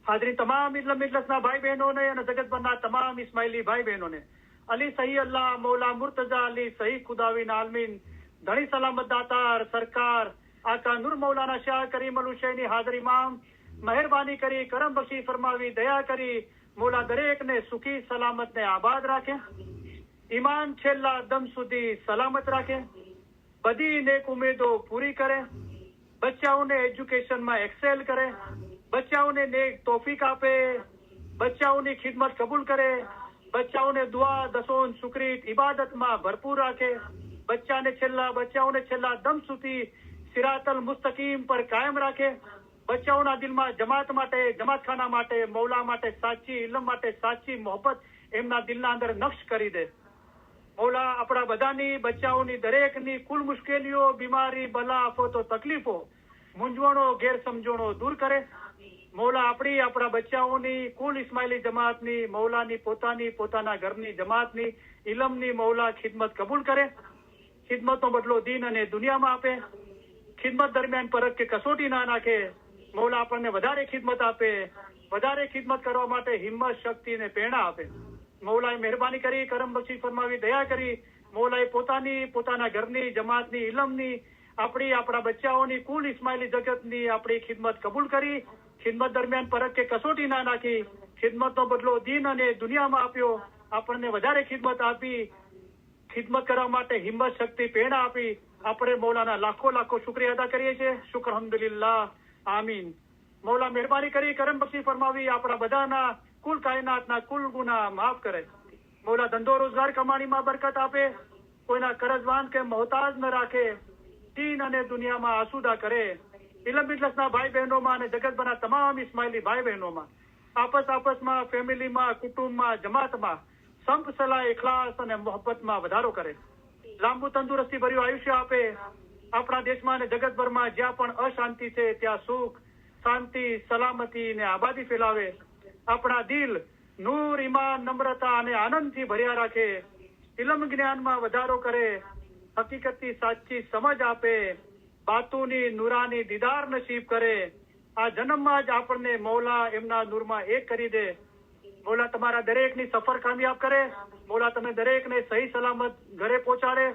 હાજરી તમામ ઇજલસના ભાઈ બહેનોને અને જગતભરના તમામ ઇસ્માઇલી ભાઈ બહેનોને અલી સહી અલ્લાહ મૌલા મુર્તજા અલી સહી ખુદાવીન આલમીન ધણી સલામત દાતાર સરકાર આકા નૂર મૌલાના શાહ કરીમ અલ હુસૈની હાજર ઇમામ મહેરબાની કરી કરમ બક્ષી ફરમાવી દયા કરી મૌલા દરેકને સુખી સલામત ને આબાદ રાખે, ઈમાન છેલ્લા દમ સુધી સલામત રાખે, બધી નેક ઉમેદો પૂરી કરે, બચ્ચાઓને એજ્યુકેશનમાં એક્સેલ કરે, બચ્ચાઓને નેક તોફીક આપે, બચ્ચાઓની ખિદમત કબૂલ કરે, બચ્ચાઓને દુઆ દસોન શુક્રીત ઇબાદતમાં ભરપૂર રાખે, બચ્ચાઓને છેલ્લા દમ સુધી સિરાતલ મુસ્તકીમ પર કાયમ રાખે, બચ્ચાઓના દિલમાં જમાત માટે, જમાતખાના માટે, મૌલા માટે સાચી ઇલમ માટે સાચી મોહબ્બત એમના દિલના અંદર નક્શ કરી દે. મૌલા આપણા બધાની, બચ્ચાઓની દરેકની કુલ મુશ્કેલીઓ, બીમારી, બલા, આફતો, તકલીફો, મૂંઝવણો, ગેરસમજણો દૂર કરે. મૌલા આપણા બચ્ચાઓની, કુલ ઇસ્માઇલી જમાતની, મૌલાની પોતાના ઘરની જમાતની, ઇલમની મૌલા ખિદમત કબૂલ કરે. ખિદમતનો બદલો દીન અને દુનિયામાં આપે. ખિદમત દરમિયાન પરખ કે કસોટી ના નાખે. મૌલા આપણને વધારે ખિદમત આપે, વધારે ખિદમત કરવા માટે હિંમત, શક્તિ અને પ્રેરણા આપે. મૌલાએ મહેરબાની કરી, કરમ બક્ષી ફરમાવી, દયા કરી. મૌલાએ પોતાના ઘરની, જમાતની, ઇલમની, આપણા બચ્ચાઓની, કુલ ઇસ્માઇલી જગતની આપણી ખિદમત કબૂલ કરી. ખિદમત દરમિયાન પરખ કે કસોટી ના નાખી. ખિદમતનો બદલો દીન અને દુનિયામાં આપ્યો. આપણને વધારે ખિદમત આપી, ખિદમત કરવા માટે હિંમત, શક્તિ, પ્રેરણા આપી. આપણે મૌલાના લાખો શુક્રિયા અદા કરીએ છીએ. શુક્ર અલ્હમ્દુલિલ્લાહ, આમીન. મૌલા મહેરબાની કરી, કરમ બક્ષી ફરમાવી, આપણા બધાના કુલ કાયનાતના કુલ ગુના માફ કરે. મૌલા ધંધો રોજગાર કમાણીમાં બરકત આપે, કોઈના કરજવાન કે મોહતાજ ન રાખે, દીન અને દુનિયામાં આસુદા કરે. ઇલમ બિજલસના ભાઈ બહેનોમાં અને જગતભરના તમામ ઇસ્માઇલી ભાઈ બહેનોમાં આપસમાં, ફેમિલીમાં, કુટુંબમાં, જમાતમાં સંપ સલાહ, ઇખલાસ અને મોહબ્બતમાં વધારો કરે. લાંબુ તંદુરસ્તી ભર્યું આયુષ્ય આપે. આપણા દેશમાં અને જગતભરમાં જ્યાં પણ અશાંતિ છે ત્યાં સુખ, શાંતિ, સલામતી ને આબાદી ફેલાવે. આપણા દિલ નૂર, ઈમાન, નમ્રતા અને આનંદથી ભર્યા રાખે. ઇલમ જ્ઞાનમાં વધારો કરે. હકીકતની સાચી સમજ આપે. બાતુની નૂરાની દીદાર નસીબ કરે. આ જન્મમાં જ આપણને મૌલા એમના નૂરમાં એક કરી દે. મૌલા તમારા દરેકની સફર કામયાબ કરે. મૌલા તમે દરેકને સહી સલામત ઘરે પહોંચાડે.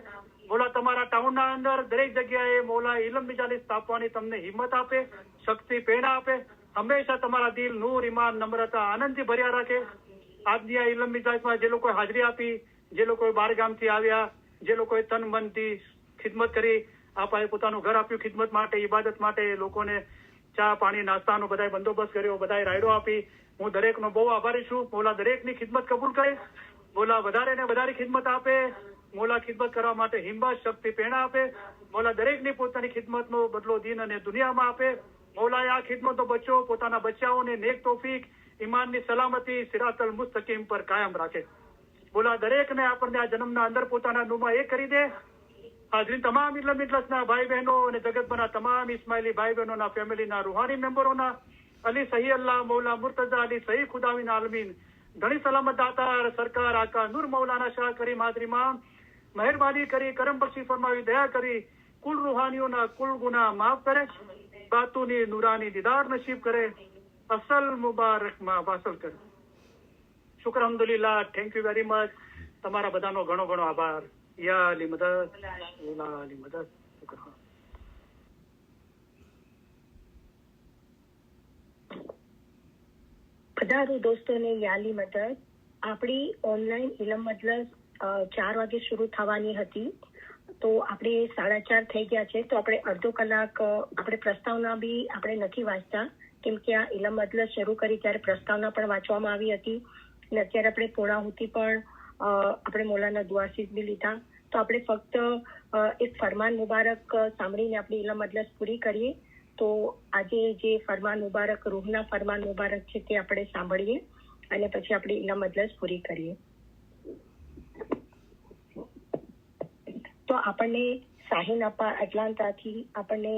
મૌલા તમારા ટાઉનના અંદર દરેક જગ્યાએ મૌલા ઇલમ મિજાલિસ સ્થાપવાની તમને હિંમત આપે, શક્તિ, પ્રેરણા આપે. હંમેશા તમારા દિલ નૂર, ઈમાન, નમ્રતા, આનંદથી ભર્યા રાખે. આજની આ ઇલમ મિજાલિસમાં જે લોકોએ હાજરી આપી, જે લોકોએ બહાર ગામથી આવ્યા, જે લોકોએ તન મનથી ખિદમત કરી, આપણે પોતાનું ઘર આપ્યું ખિદમત માટે, ઇબાદત માટે, લોકોને ચા પાણી નાસ્તાનો બધાય બંદોબસ્ત કર્યો, બધાય રાયડો આપી. હું દરેકનો બહુ આભારી છું. મૌલા દરેકની ખિદમત કબૂલ કરે. મૌલા વધારે ને વધારે ખિદમત આપે. મૌલા ખિદમત કરવા માટે હિંમત, શક્તિ, પ્રેરણા આપે. મૌલા દરેકની પોતાની ખિદમતનો બદલો દીન અને દુનિયામાં આપે. મૌલાએ આ ખિદમતનો બચ્ચો, પોતાના બચ્ચાઓને નેક તોફીક, ઈમાનની સલામતી, સિરાતલ મુસ્તકીમ પર કાયમ રાખે. મૌલા દરેકને આપણને આ જન્મના અંદર પોતાના નૂરમાં એક કરી દે. હાજરીન તમામ ઇલમ ઇજલસના ભાઈ બહેનો અને જગતભરના તમામ ઇસ્માઇલી ભાઈ બહેનોના ફેમિલીના રૂહાની મેમ્બરોના અલી સહી અલ્લાહ મૌલા મુર્તઝા અલી સહી ખુદાવીન આલમીન ઘણી સલામત દાતાર સરકાર આકા નૂર મૌલાના શાહ કરીમ હાજરીમાં મહેરબાની કરી કરમ બક્ષી ફરમાવી દયા કરી કુલ રૂહાનીઓના કુલ ગુના માફ કરે બાતુની નૂરાની દીદાર નસીબ કરે અસલ મુબારકમાં વાસલ કરે. શુક્ર અલ્હમ્દુલિલ્લાહ. Thank you very much. તમારા બધાનો ઘણો ઘણો આભાર. યા અલી મદદ યા અલી મદદ. પધારો દોસ્તોને યાલી મદદ. આપણી ઓનલાઈન ઇલમ મજલિસ 4 વાગે શરૂ થવાની હતી, તો આપણે 4:30 થઈ ગયા છે, તો આપણે અડધો કલાક આપણે પ્રસ્તાવના બી આપણે નથી વાંચતા, કેમ કે આ ઇલમ મજલિસ શરૂ કરી ત્યારે પ્રસ્તાવના પણ વાંચવામાં આવી હતી અને અત્યારે આપણે પૂર્ણાહુતિ પણ આપણે મૌલાના દુઆશીષ બી લીધા. તો આપણે ફક્ત એક ફરમાન મુબારક સાંભળીને આપણી ઇલમ મજલિસ પૂરી કરીએ. તો આજે જે ફરમાન મુબારક રૂહના ફરમાન મુબારક છે તે આપણે સાંભળીએ અને પછી આપણી ઇલમ મજલિસ પૂરી કરીએ. તો આપણને શાહીન અપ્પા એટલાન્ટાથી આપણને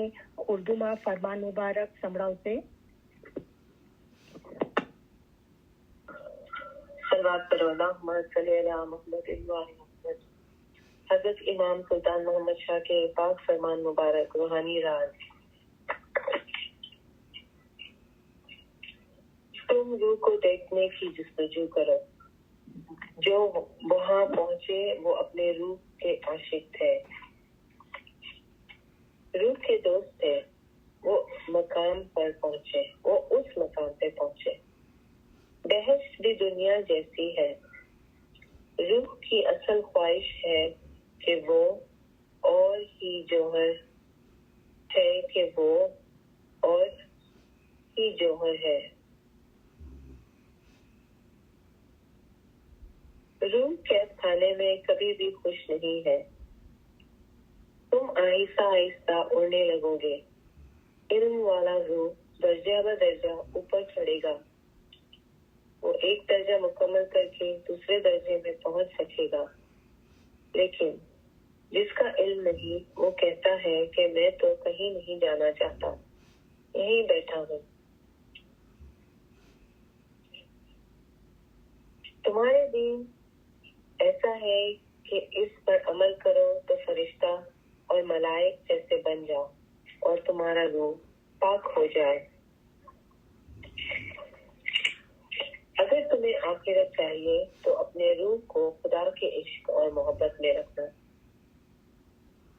ઉર્દુમાં ફરમાન મુબારક સંભળાવશે. حضرت امام سلطان محمد شاہ کے پاک فرمان مبارک روحانی راز. تم روح کو دیکھنے کی جستجو کرو. جو وہاں پہنچے وہ اپنے روح کے عاشق تھے، روح کے دوست تھے. وہ مقام پر پہنچے، وہ اس مقام پہ پہنچے. بحث بھی دنیا جیسی ہے. روح کی اصل خواہش ہے کہ وہ اور ہی جوہر ہے، کہ وہ اور ہی جوہر ہے. روح قید خانے میں کبھی بھی خوش نہیں ہے. تم آہستہ آہستہ اڑنے لگو گے. علم والا روح درجہ بدرجہ اوپر چڑھے گا. وہ ایک درجہ مکمل کر کے دوسرے درجے میں پہنچ سکے گا. لیکن جس کا علم نہیں وہ کہتا ہے کہ میں تو کہیں نہیں جانا چاہتا، یہیں بیٹھا ہوں. تمہارے دین ایسا ہے کہ اس پر عمل کرو تو فرشتہ اور ملائک جیسے بن جاؤ اور تمہارا روح پاک ہو جائے. اگر تمہیں آخرت چاہیے تو اپنے روح کو خدا کے عشق اور محبت میں رکھنا.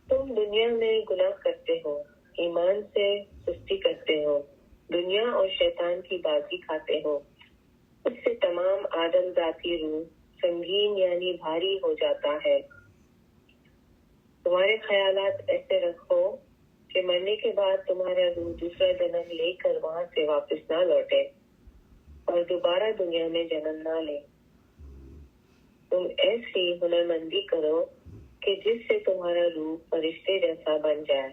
تم دنیا میں گناہ کرتے ہو، ایمان سے سستی کرتے ہو، دنیا اور شیطان کی بازی کھاتے ہو. اس سے تمام آدم ذاتی روح سنگین یعنی بھاری ہو جاتا ہے. تمہارے خیالات ایسے رکھو کہ مرنے کے بعد تمہارا روح دوسرا جنم لے کر وہاں سے واپس نہ لوٹے اور دوبارہ دنیا میں جنم نہ لے. تم ایسی ہنرمندی کرو کہ جس سے تمہارا روح فرشتے جیسا بن جائے.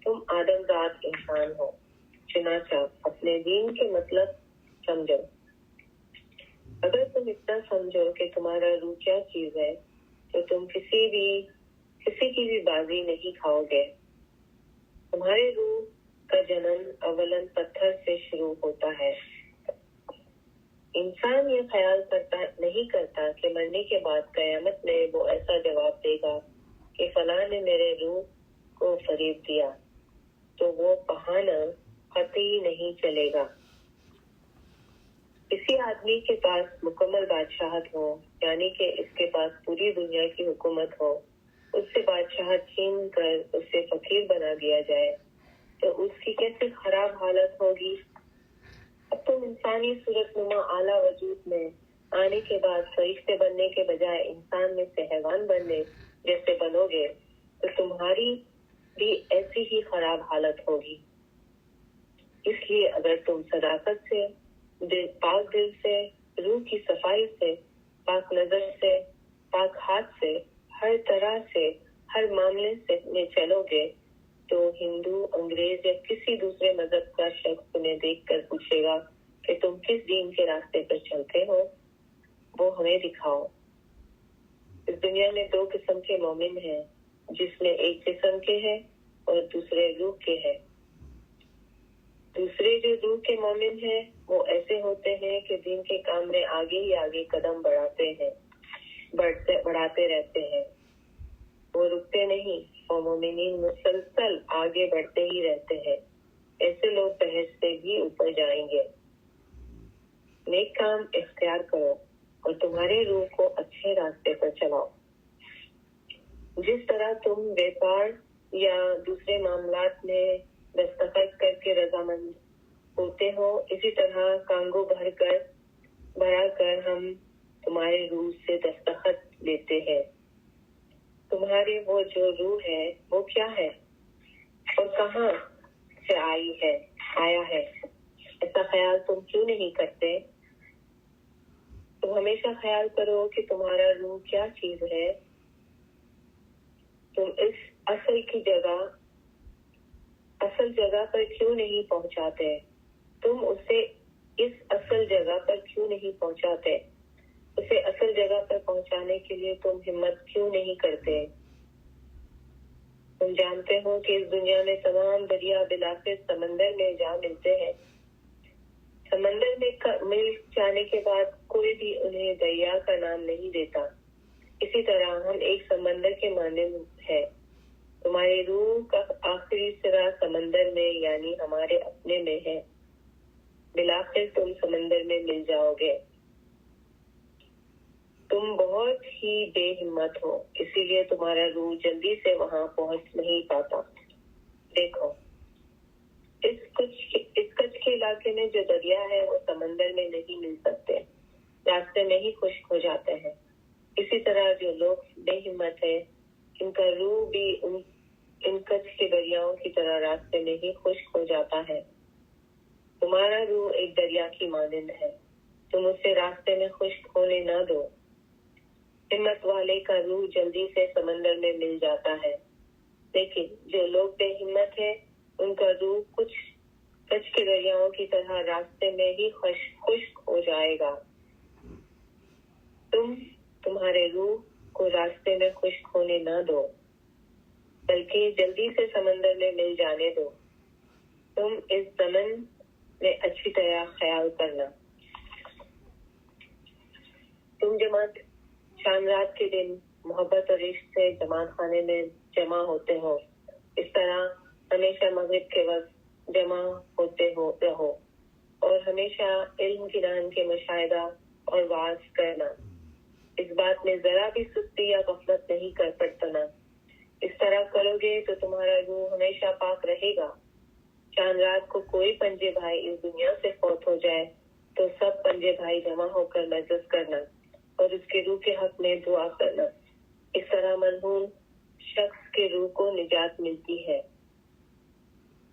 تم آدم ذات انسان ہو، چنانچہ اپنے دین کے مطلب سمجھو. اگر تم اتنا سمجھو کہ تمہارا روح کیا چیز ہے تو تم کسی کی بھی بازی نہیں کھاؤ گے. تمہارے روح کا جنم اولن پتھر سے شروع ہوتا ہے. انسان یہ خیال نہیں کرتا کہ مرنے کے بعد قیامت میں وہ ایسا جواب دے گا کہ فلاں نے میرے روح کو فریب دیا، تو وہ بہانہ قطعی نہیں چلے گا. کسی آدمی کے پاس مکمل بادشاہت ہو، یعنی کہ اس کے پاس پوری دنیا کی حکومت ہو، اس سے بادشاہت چھین کر اسے فقیر بنا دیا جائے تو اس کی کیسے خراب حالت ہوگی. اب تم انسانی صورت نما اعلیٰ وجود میں آنے کے بعد فرشتے بننے کے بجائے انسان میں سے حیوان بننے جیسے بنو گے تو تمہاری بھی ایسی ہی خراب حالت ہوگی. اس لیے اگر تم صداقت سے، پاک دل سے، روح کی صفائی سے، پاک نظر سے، پاک ہاتھ سے، ہر طرح سے، ہر معاملے سے میں چلو گے تو ہندو، انگریز یا کسی دوسرے مذہب کا شخص تمہیں دیکھ کر پوچھے گا کہ تم کس دین کے راستے پر چلتے ہو، وہ ہمیں دکھاؤ. اس دنیا میں 2 قسم کے مومن ہیں، جس میں ایک جسم کے ہیں اور دوسرے روح کے ہیں. دوسرے جو روح کے مومن ہیں वो ऐसे होते हैं कि दिन के काम में आगे ही आगे कदम बढ़ाते रहते हैं, वो रुकते नहीं और मोमिनीन मुसलसल आगे बढ़ते ही रहते हैं। ऐसे लोग बहस से भी ऊपर जाएंगे। नेक काम इख्तियार करो और तुम्हारे रूह को अच्छे रास्ते पर चलाओ। जिस तरह तुम व्यापार या दूसरे मामलात में दस्तखत करके रजामंद होते हो, इसी तरह कांगो भरा कर हम तुम्हारे रूह से दस्तखत लेते हैं। तुम्हारी वो जो रूह है वो क्या है और कहाँ से आया है, ऐसा ख्याल तुम क्यों नहीं करते? तुम हमेशा ख्याल करो कि तुम्हारा रूह क्या चीज है। तुम इस असल जगह पर क्यों नहीं पहुंचाते? तुम उसे इस असल जगह पर क्यों नहीं पहुंचाते? उसे असल जगह पर पहुंचाने के लिए तुम हिम्मत क्यों नहीं करते? तुम जानते हो कि इस दुनिया में तमाम दरिया बिलाखिर समंदर में जा मिलते हैं। समंदर में मिल जाने के बाद कोई भी उन्हें दरिया का नाम नहीं देता। इसी तरह हम एक समंदर के मानंद है। तुम्हारी रूह का आखिरी सिरा समंदर में यानी हमारे अपने में है। बिलाखिर तुम समंदर में मिल जाओगे। तुम बहुत ही बेहिम्मत हो, इसीलिए तुम्हारा रूह जल्दी से वहां पहुंच नहीं पाता। देखो, इस कच्छ के इलाके में जो दरिया है वो समंदर में नहीं मिल सकते, रास्ते में ही खुश्क हो जाते हैं। इसी तरह जो लोग बेहिम्मत है, इनका रूह भी इन कच्छ के दरियाओं की तरह रास्ते में ही खुश्क हो जाता है। तुम्हारा रूह एक दरिया की मानंद है, तुम उसे रास्ते में खुश्क होने न दो। हिम्मत वाले का रूह जल्दी से समंदर में मिल जाता है, लेकिन जो लोग बेहिम्मत है, उनका रूह कुछ कच्छ के दरियाओं की तरह रास्ते में ही खुश्क हो जाएगा। तुम्हारे रूह को रास्ते में खुश्क होने न दो, बल्कि जल्दी से समंदर में मिल जाने दो। तुम इस ज़मन में अच्छी तरह ख्याल करना। तुम जमात शाम रात के दिन मोहब्बत और इश्क से जमात खाने में जमा होते हो। इस तरह हमेशा मगरिब के वक्त जमा होते रहो और हमेशा इल्म गिरान के मुशाहिदा और वाज करना। इस बात में जरा भी सुस्ती या गफलत नहीं कर पड़तना। इस तरह करोगे तो तुम्हारा रूह हमेशा पाक रहेगा। चांद रात को कोई पंजे भाई इस दुनिया से फौत हो जाए तो सब पंजे भाई जमा होकर मजलिस करना और उसके रूह के हक में दुआ करना। इस तरह मरहूम शख्स के रूह को निजात मिलती है।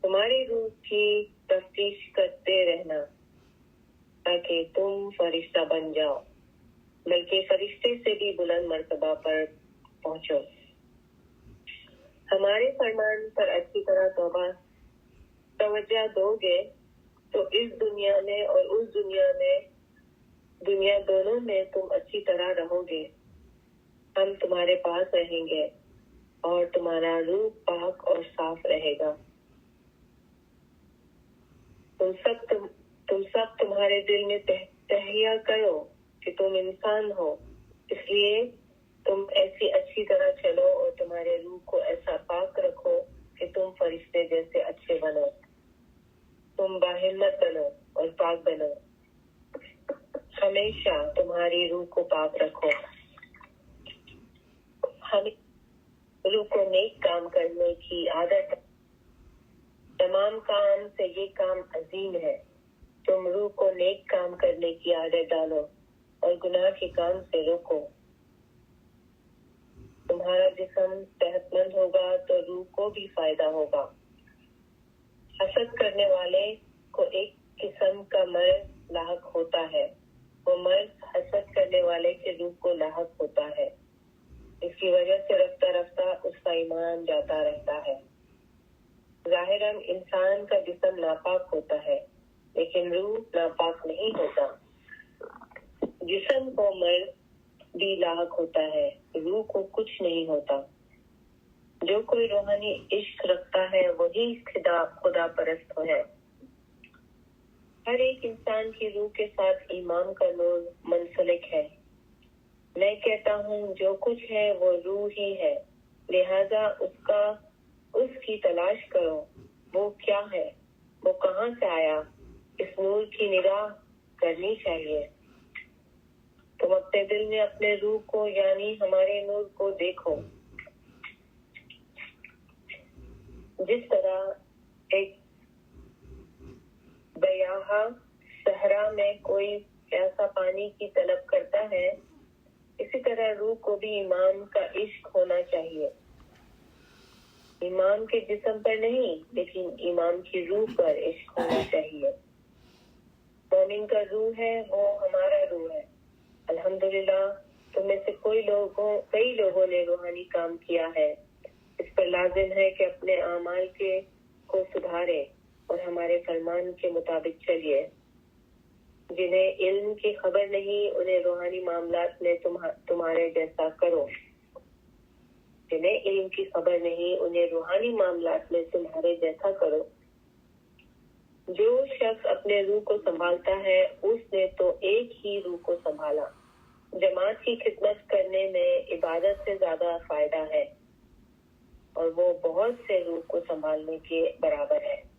तुम्हारी रूह की तफ्तीश करते रहना ताकि तुम फरिश्ता बन जाओ, बल्कि फरिश्ते से भी बुलंद मर्तबा पर पहुंचो। हमारे फरमान पर अच्छी तरह तवज्जो दोगे तो इस दुनिया में और उस दुनिया दोनों में तुम अच्छी तरह रहोगे। हम तुम्हारे पास रहेंगे और तुम्हारा रूह पाक और साफ रहेगा। तुम सब तुम्हारे दिल में तहैया करो कि तुम इंसान हो, इसलिए तुम ऐसी अच्छी तरह चलो और तुम्हारे रूह को ऐसा पाक रखो कि तुम फरिश्ते जैसे अच्छे बनो। तुम बाहिम्मत बनो और पाक बनो। हमेशा तुम्हारी रूह को पाक रखो। हम रूह को नेक काम करने की आदत, तमाम काम से ये काम अजीम है। तुम रूह को नेक काम करने की आदत डालो और गुनाह के काम से रोको। तुम्हारा जिस्म सेहतमंद होगा तो रूह को भी फायदा होगा। हसद करने वाले को एक किस्म का मर्ज लाहक होता है। वो मर्ज हसद करने वाले के रूह को लाहक होता है। इसकी वजह से रफ्ता रफ्ता उसका ईमान जाता रहता है। जाहिरन इंसान का जिस्म नापाक होता है, लेकिन रूह नापाक नहीं होता। जिस्म को मर्ज भी लाहक होता है, रूह को कुछ नहीं होता। जो कोई रूहानी इश्क रखता है वही खुदा परस्त है। हर एक इंसान की रूह के साथ ईमान का नूर मुंसलिक है। मैं कहता हूँ जो कुछ है वो रूह ही है, लिहाजा उसकी तलाश करो। वो क्या है, वो कहाँ से आया, इस नूर की निगाह करनी चाहिए। तुम अपने दिल में अपने रूह को यानी हमारे नूर को देखो। जिस तरह एक बयाहा सहरा में कोई प्यासा पानी की तलब करता है, इसी तरह रूह को भी ईमान का इश्क होना चाहिए। ईमान के जिस्म पर नहीं, लेकिन ईमान की रूह पर इश्क होना चाहिए। मोमिन का रूह है वो हमारा रूह है। अल्हम्दुलिल्लाह, तुम में से कई लोगों ने रूहानी काम किया है। इस पर लाजिम है कि अपने आमाल को सुधारे और हमारे फरमान के मुताबिक चलिए। जिन्हें इल्म की खबर नहीं, उन्हें रूहानी मामलात में तुम्हारे जैसा करो। जिन्हें इल्म की खबर नहीं, उन्हें रूहानी मामलात में तुम्हारे जैसा करो। जो शख्स अपने रूह को संभालता है, उसने तो एक ही रूह को संभाला। जमात की खिदमत करने में इबादत से ज्यादा फायदा है और वो बहुत से रूह को संभालने के बराबर है।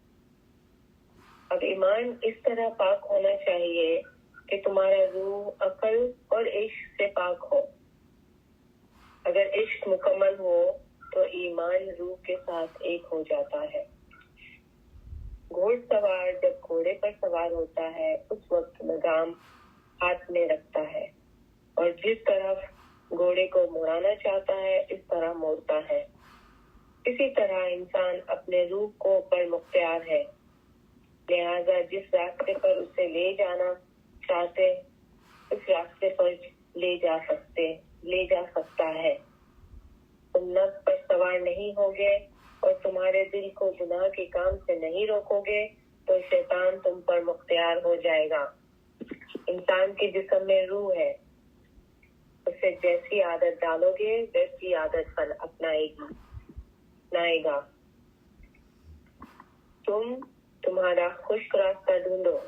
अब ईमान इस तरह पाक होना चाहिए कि तुम्हारा रूह अकल और इश्क से पाक हो। अगर इश्क मुकम्मल हो तो ईमान रूह के साथ एक हो जाता है। घोड़सवार जब घोड़े पर सवार होता है, उस वक्त लगाम हाथ में रखता है और जिस तरफ घोड़े को मुड़ाना चाहता है, इस तरह मोड़ता है। इसी तरह इंसान अपने रूह को पर मुख्तियार है, लिहाजा जिस रास्ते पर उसे ले जाना चाहते उस रास्ते पर ले जा सकता है। तुम नफ्स पर सवार नहीं होगे और तुम्हारे दिल को गुनाह के काम से नहीं रोकोगे तो शैतान तुम पर मुख्तियार हो जाएगा। इंसान के जिस्म में रूह है, उसे जैसी आदत डालोगे वैसी आदत अपनाएगा। तुम्हारा खुश्क रास्ता ढूंढो।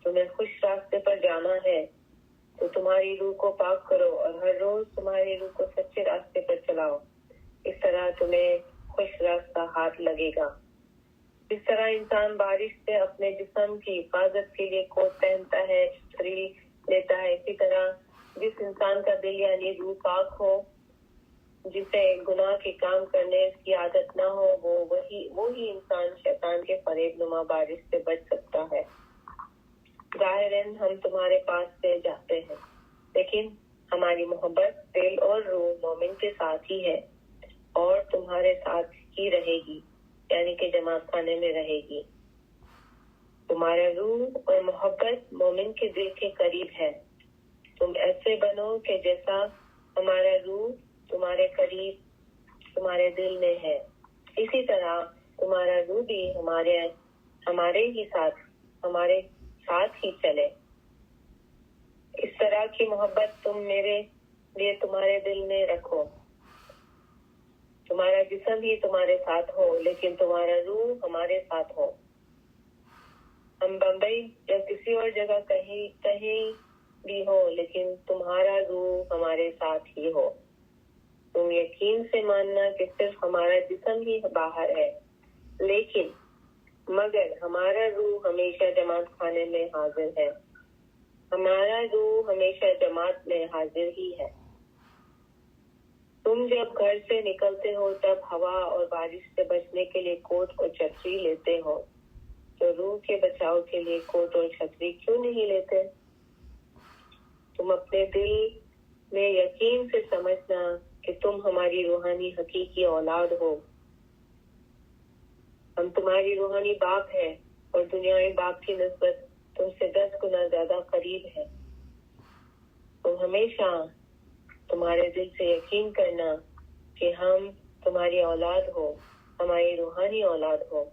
तुम्हें खुश रास्ते पर जाना है तो तुम्हारी रूह को पाक करो और हर रोज तुम्हारी रूह को सच्चे रास्ते पर चलाओ। इस तरह तुम्हें खुश रास्ता हाथ लगेगा। जिस तरह इंसान बारिश से अपने जिस्म की हिफाजत के लिए कोट पहनता है, छतरी लेता है, इसी तरह जिस इंसान का दिल यानी रूह पाक हो, जिसे गुनाह के काम करने की आदत ना हो, वही इंसान शैतान के फरेबनुमा बारिश से बच सकता है। ज़ाहिरन हम तुम्हारे पास से जाते हैं, लेकिन हमारी मोहब्बत दिल और रूह मोमिन के साथ ही है और तुम्हारे साथ ही रहेगी, यानी कि जमात खाने में रहेगी। तुम्हारा रूह और मोहब्बत मोमिन के दिल के करीब है। तुम ऐसे बनो कि जैसा हमारा रूह तुम्हारे करीब तुम्हारे दिल में है, इसी तरह तुम्हारा रूह भी हमारे साथ ही चले। इस तरह की मोहब्बत तुम मेरे लिए तुम्हारे दिल में रखो। तुम्हारा जिस्म ही तुम्हारे साथ हो, लेकिन तुम्हारा रूह हमारे साथ हो। हम बम्बई या किसी और जगह कहीं भी हो, लेकिन तुम्हारा रूह हमारे साथ ही हो। तुम यकीन से मानना कि सिर्फ हमारा जिस्म ही बाहर है, मगर हमारा रूह हमेशा जमात खाने में हाजिर है। हमारा रूह हमेशा जमात में हाजिर ही है। तुम जब घर से निकलते हो तब हवा और बारिश से बचने के लिए कोट और छतरी लेते हो, तो रूह के बचाव के लिए कोट और छतरी क्यों नहीं लेते? तुम अपने दिल में यकीन से समझना कि तुम हमारी रूहानी हकीकी औलाद हो। हम तुम्हारी रूहानी बाप है और दुनियावी बाप की निस्बत तुमसे 10 गुना ज्यादा करीब है। तुम हमेशा तुम्हारे दिल से यकीन करना कि हम तुम्हारी औलाद हो, हमारी रूहानी औलाद हो।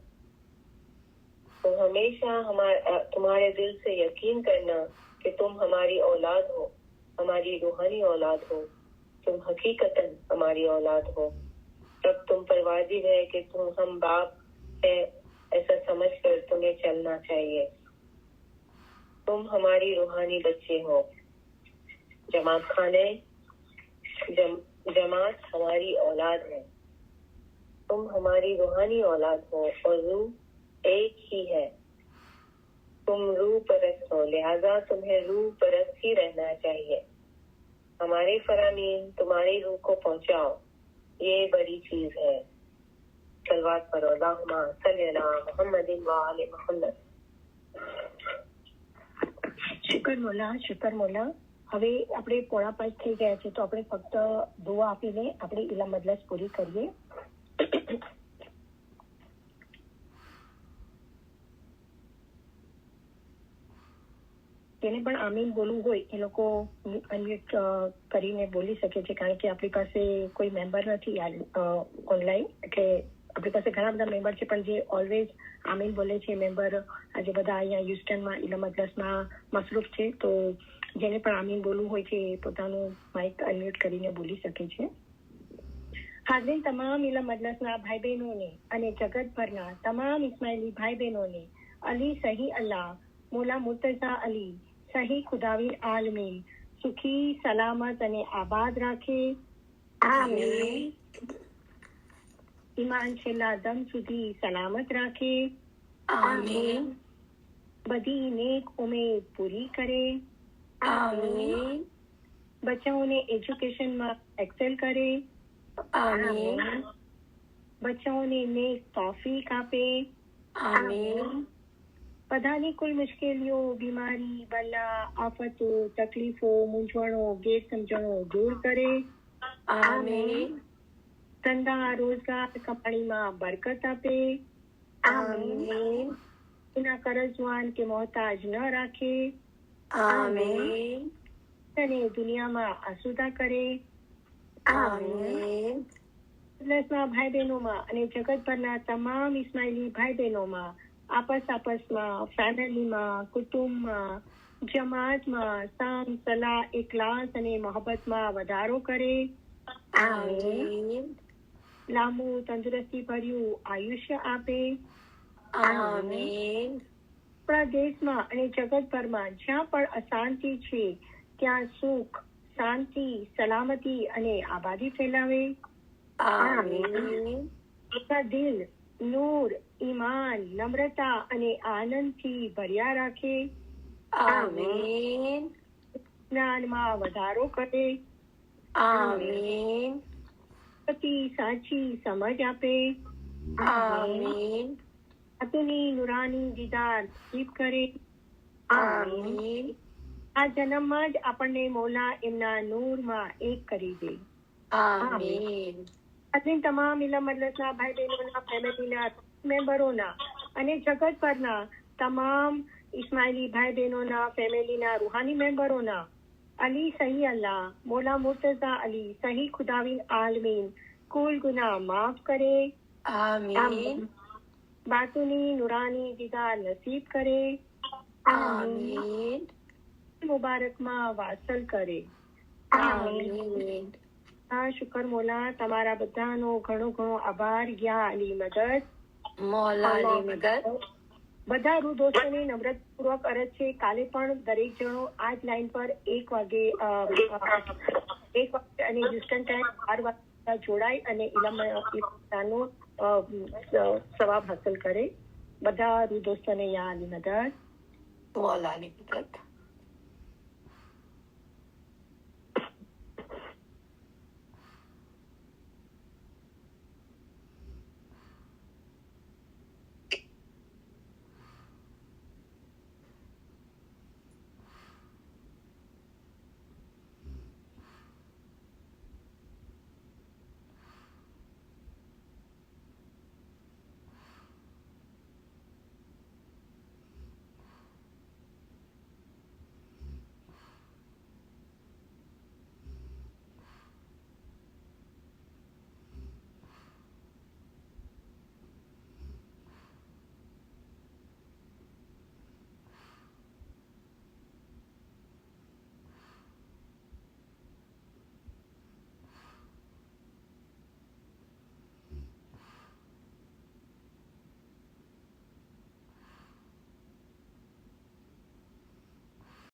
तुम हमेशा तुम्हारे दिल से यकीन करना कि तुम हमारी औलाद हो, हमारी रूहानी औलाद हो। तुम हकीकतन हमारी औलाद हो। तब तुम पर वाजिब है कि हम बाप है ऐसा समझकर तुम्हें चलना चाहिए। तुम हमारी रूहानी बच्चे हो। जमात खाने जमात हमारी औलाद है। तुम हमारी रूहानी औलाद हो और रूह एक ही है। तुम रूह परस्त हो, लिहाजा तुम्हें रूह परस्त ही रहना चाहिए। हमारे फरामीन तुम्हारी रूह को पहुंचाओ, ये बड़ी चीज है। सलवात पढ़ो, अल्लाहुम्मा सल्ली अला मुहम्मदिन व आले मुहम्मद। શુકર મોલા. હવે આપણે 4:30 થઈ ગયા છે, તો આપણે ફક્ત દુઆ આપીને આપણે ઇલા મજલિસ પૂરી કરીએ. જેને પણ આમીન બોલવું હોય એ લોકો અનમ્યુટ કરીને બોલી શકે છે, કારણ કે આપણી પાસે કોઈ મેમ્બર નથી ઓનલાઈન. એટલે આપણી પાસે ઘણા બધા મેમ્બર છે, પણ જે ઓલવેઝ આમીન બોલે છે મેમ્બર આજે બધા અહીંયા હ્યુસ્ટનમાં ઇલા મજલિસમાં મસરૂફ છે. તો જેને પણ આમીન બોલવું હોય છે એ પોતાનું માઇક અનમ્યુટ કરીને બોલી શકે છે. હાજરીન, તમામ ઇલા મજલિસના ભાઈ બહેનોને અને જગતભરના તમામ ઇસ્માઇલી ભાઈ બહેનોને અલી સહી અલ્લાહ મોલા મુર્તઝા અલી સહી ખુદાવીર આલમીન સુખી સલામત અને આબાદ રાખે. આમીન. ઈમાન છેલ્લા દમ સુધી સલામત રાખે. આમીન. બધી નેક ઉમેદ પૂરી કરે. આમીન. બચ્ચાઓને એજ્યુકેશનમાં એક્સેલ કરે. આમીન. બચ્ચાઓને નેક તૌફીક આપે. આમીન. બધાની કુલ મુશ્કેલીઓ, બીમારી, બલા, આફતો, તકલીફો, મૂંઝવણો, ગેરસમજણો દૂર કરે. આમીન. ધંધા, રોજગાર, કમાણીમાં બરકત આપે. આમીન. એના કરજવાન કે મોહતાજ ન રાખે. આમીન. અને દુનિયામાં આસુદા કરે. આમીન. મજલિસના ભાઈ બહેનોમાં અને જગતભરના તમામ ઇસ્માઇલી ભાઈ બહેનોમાં આપસમાં, ફેમિલીમાં, કુટુંબમાં, જમાતમાં સામ, સલાહ, ઇખલાસ અને મોહબ્બતમાં વધારો કરે. આમીન. લાંબુ તંદુરસ્તી ભર્યું આયુષ્ય આપે. આમીન. આપણા દેશમાં અને જગતભરમાં જ્યાં પણ અશાંતિ છે ત્યાં સુખ, શાંતિ, સલામતી અને આબાદી ફેલાવે. આમીન. આપણા દિલ નૂર, ઈમાન, નમ્રતા અને આનંદથી ભર્યા રાખે. આમીન. જ્ઞાનમાં વધારો કરે. આમીન. સાચી સમજ આપે. આમીન. અતુની નુરાની દીદાર નસીબ કરે. આમીન. આ જન્મમાં જ આપણને મોલા એમના નૂરમાં એક કરી દે. આમીન. તમામ ઇલા મજલિસના ભાઈ બહેનોના, ફેમિલીના મેમ્બરોના અને જગતભરના તમામ ઇસ્માઇલી ભાઈ બહેનોના, ફેમિલીના રૂહાની મેમ્બરોના અલી સહી અલ્લાહ મોલા મુર્તઝા અલી સહી ખુદાવીન આલમીન કુલ ગુનાહ માફ કરે. આમીન. બાતુની નુરાની દીદાર નસીબ કરે. આમીન. મુબારકમાં વાસલ કરે. આમીન. શુકર મોલા, તમારા બધાનો ઘણો ઘણો આભાર. યા અલી મદદ, મોલા અલી મદદ. બધા રૂ દોસ્તોને નમ્રતાપૂર્વક અરજ છે, કાલે પણ દરેક જણો આ જ લાઈન પર 1 વાગે અને હ્યુસ્ટન ટાઈમ 12 વાગે જોડાય અને ઇલામનો સવાબ હાંસલ કરે. બધા રૂ દોસ્તોને યા અલી મદદ, મોલા અલી મદદ.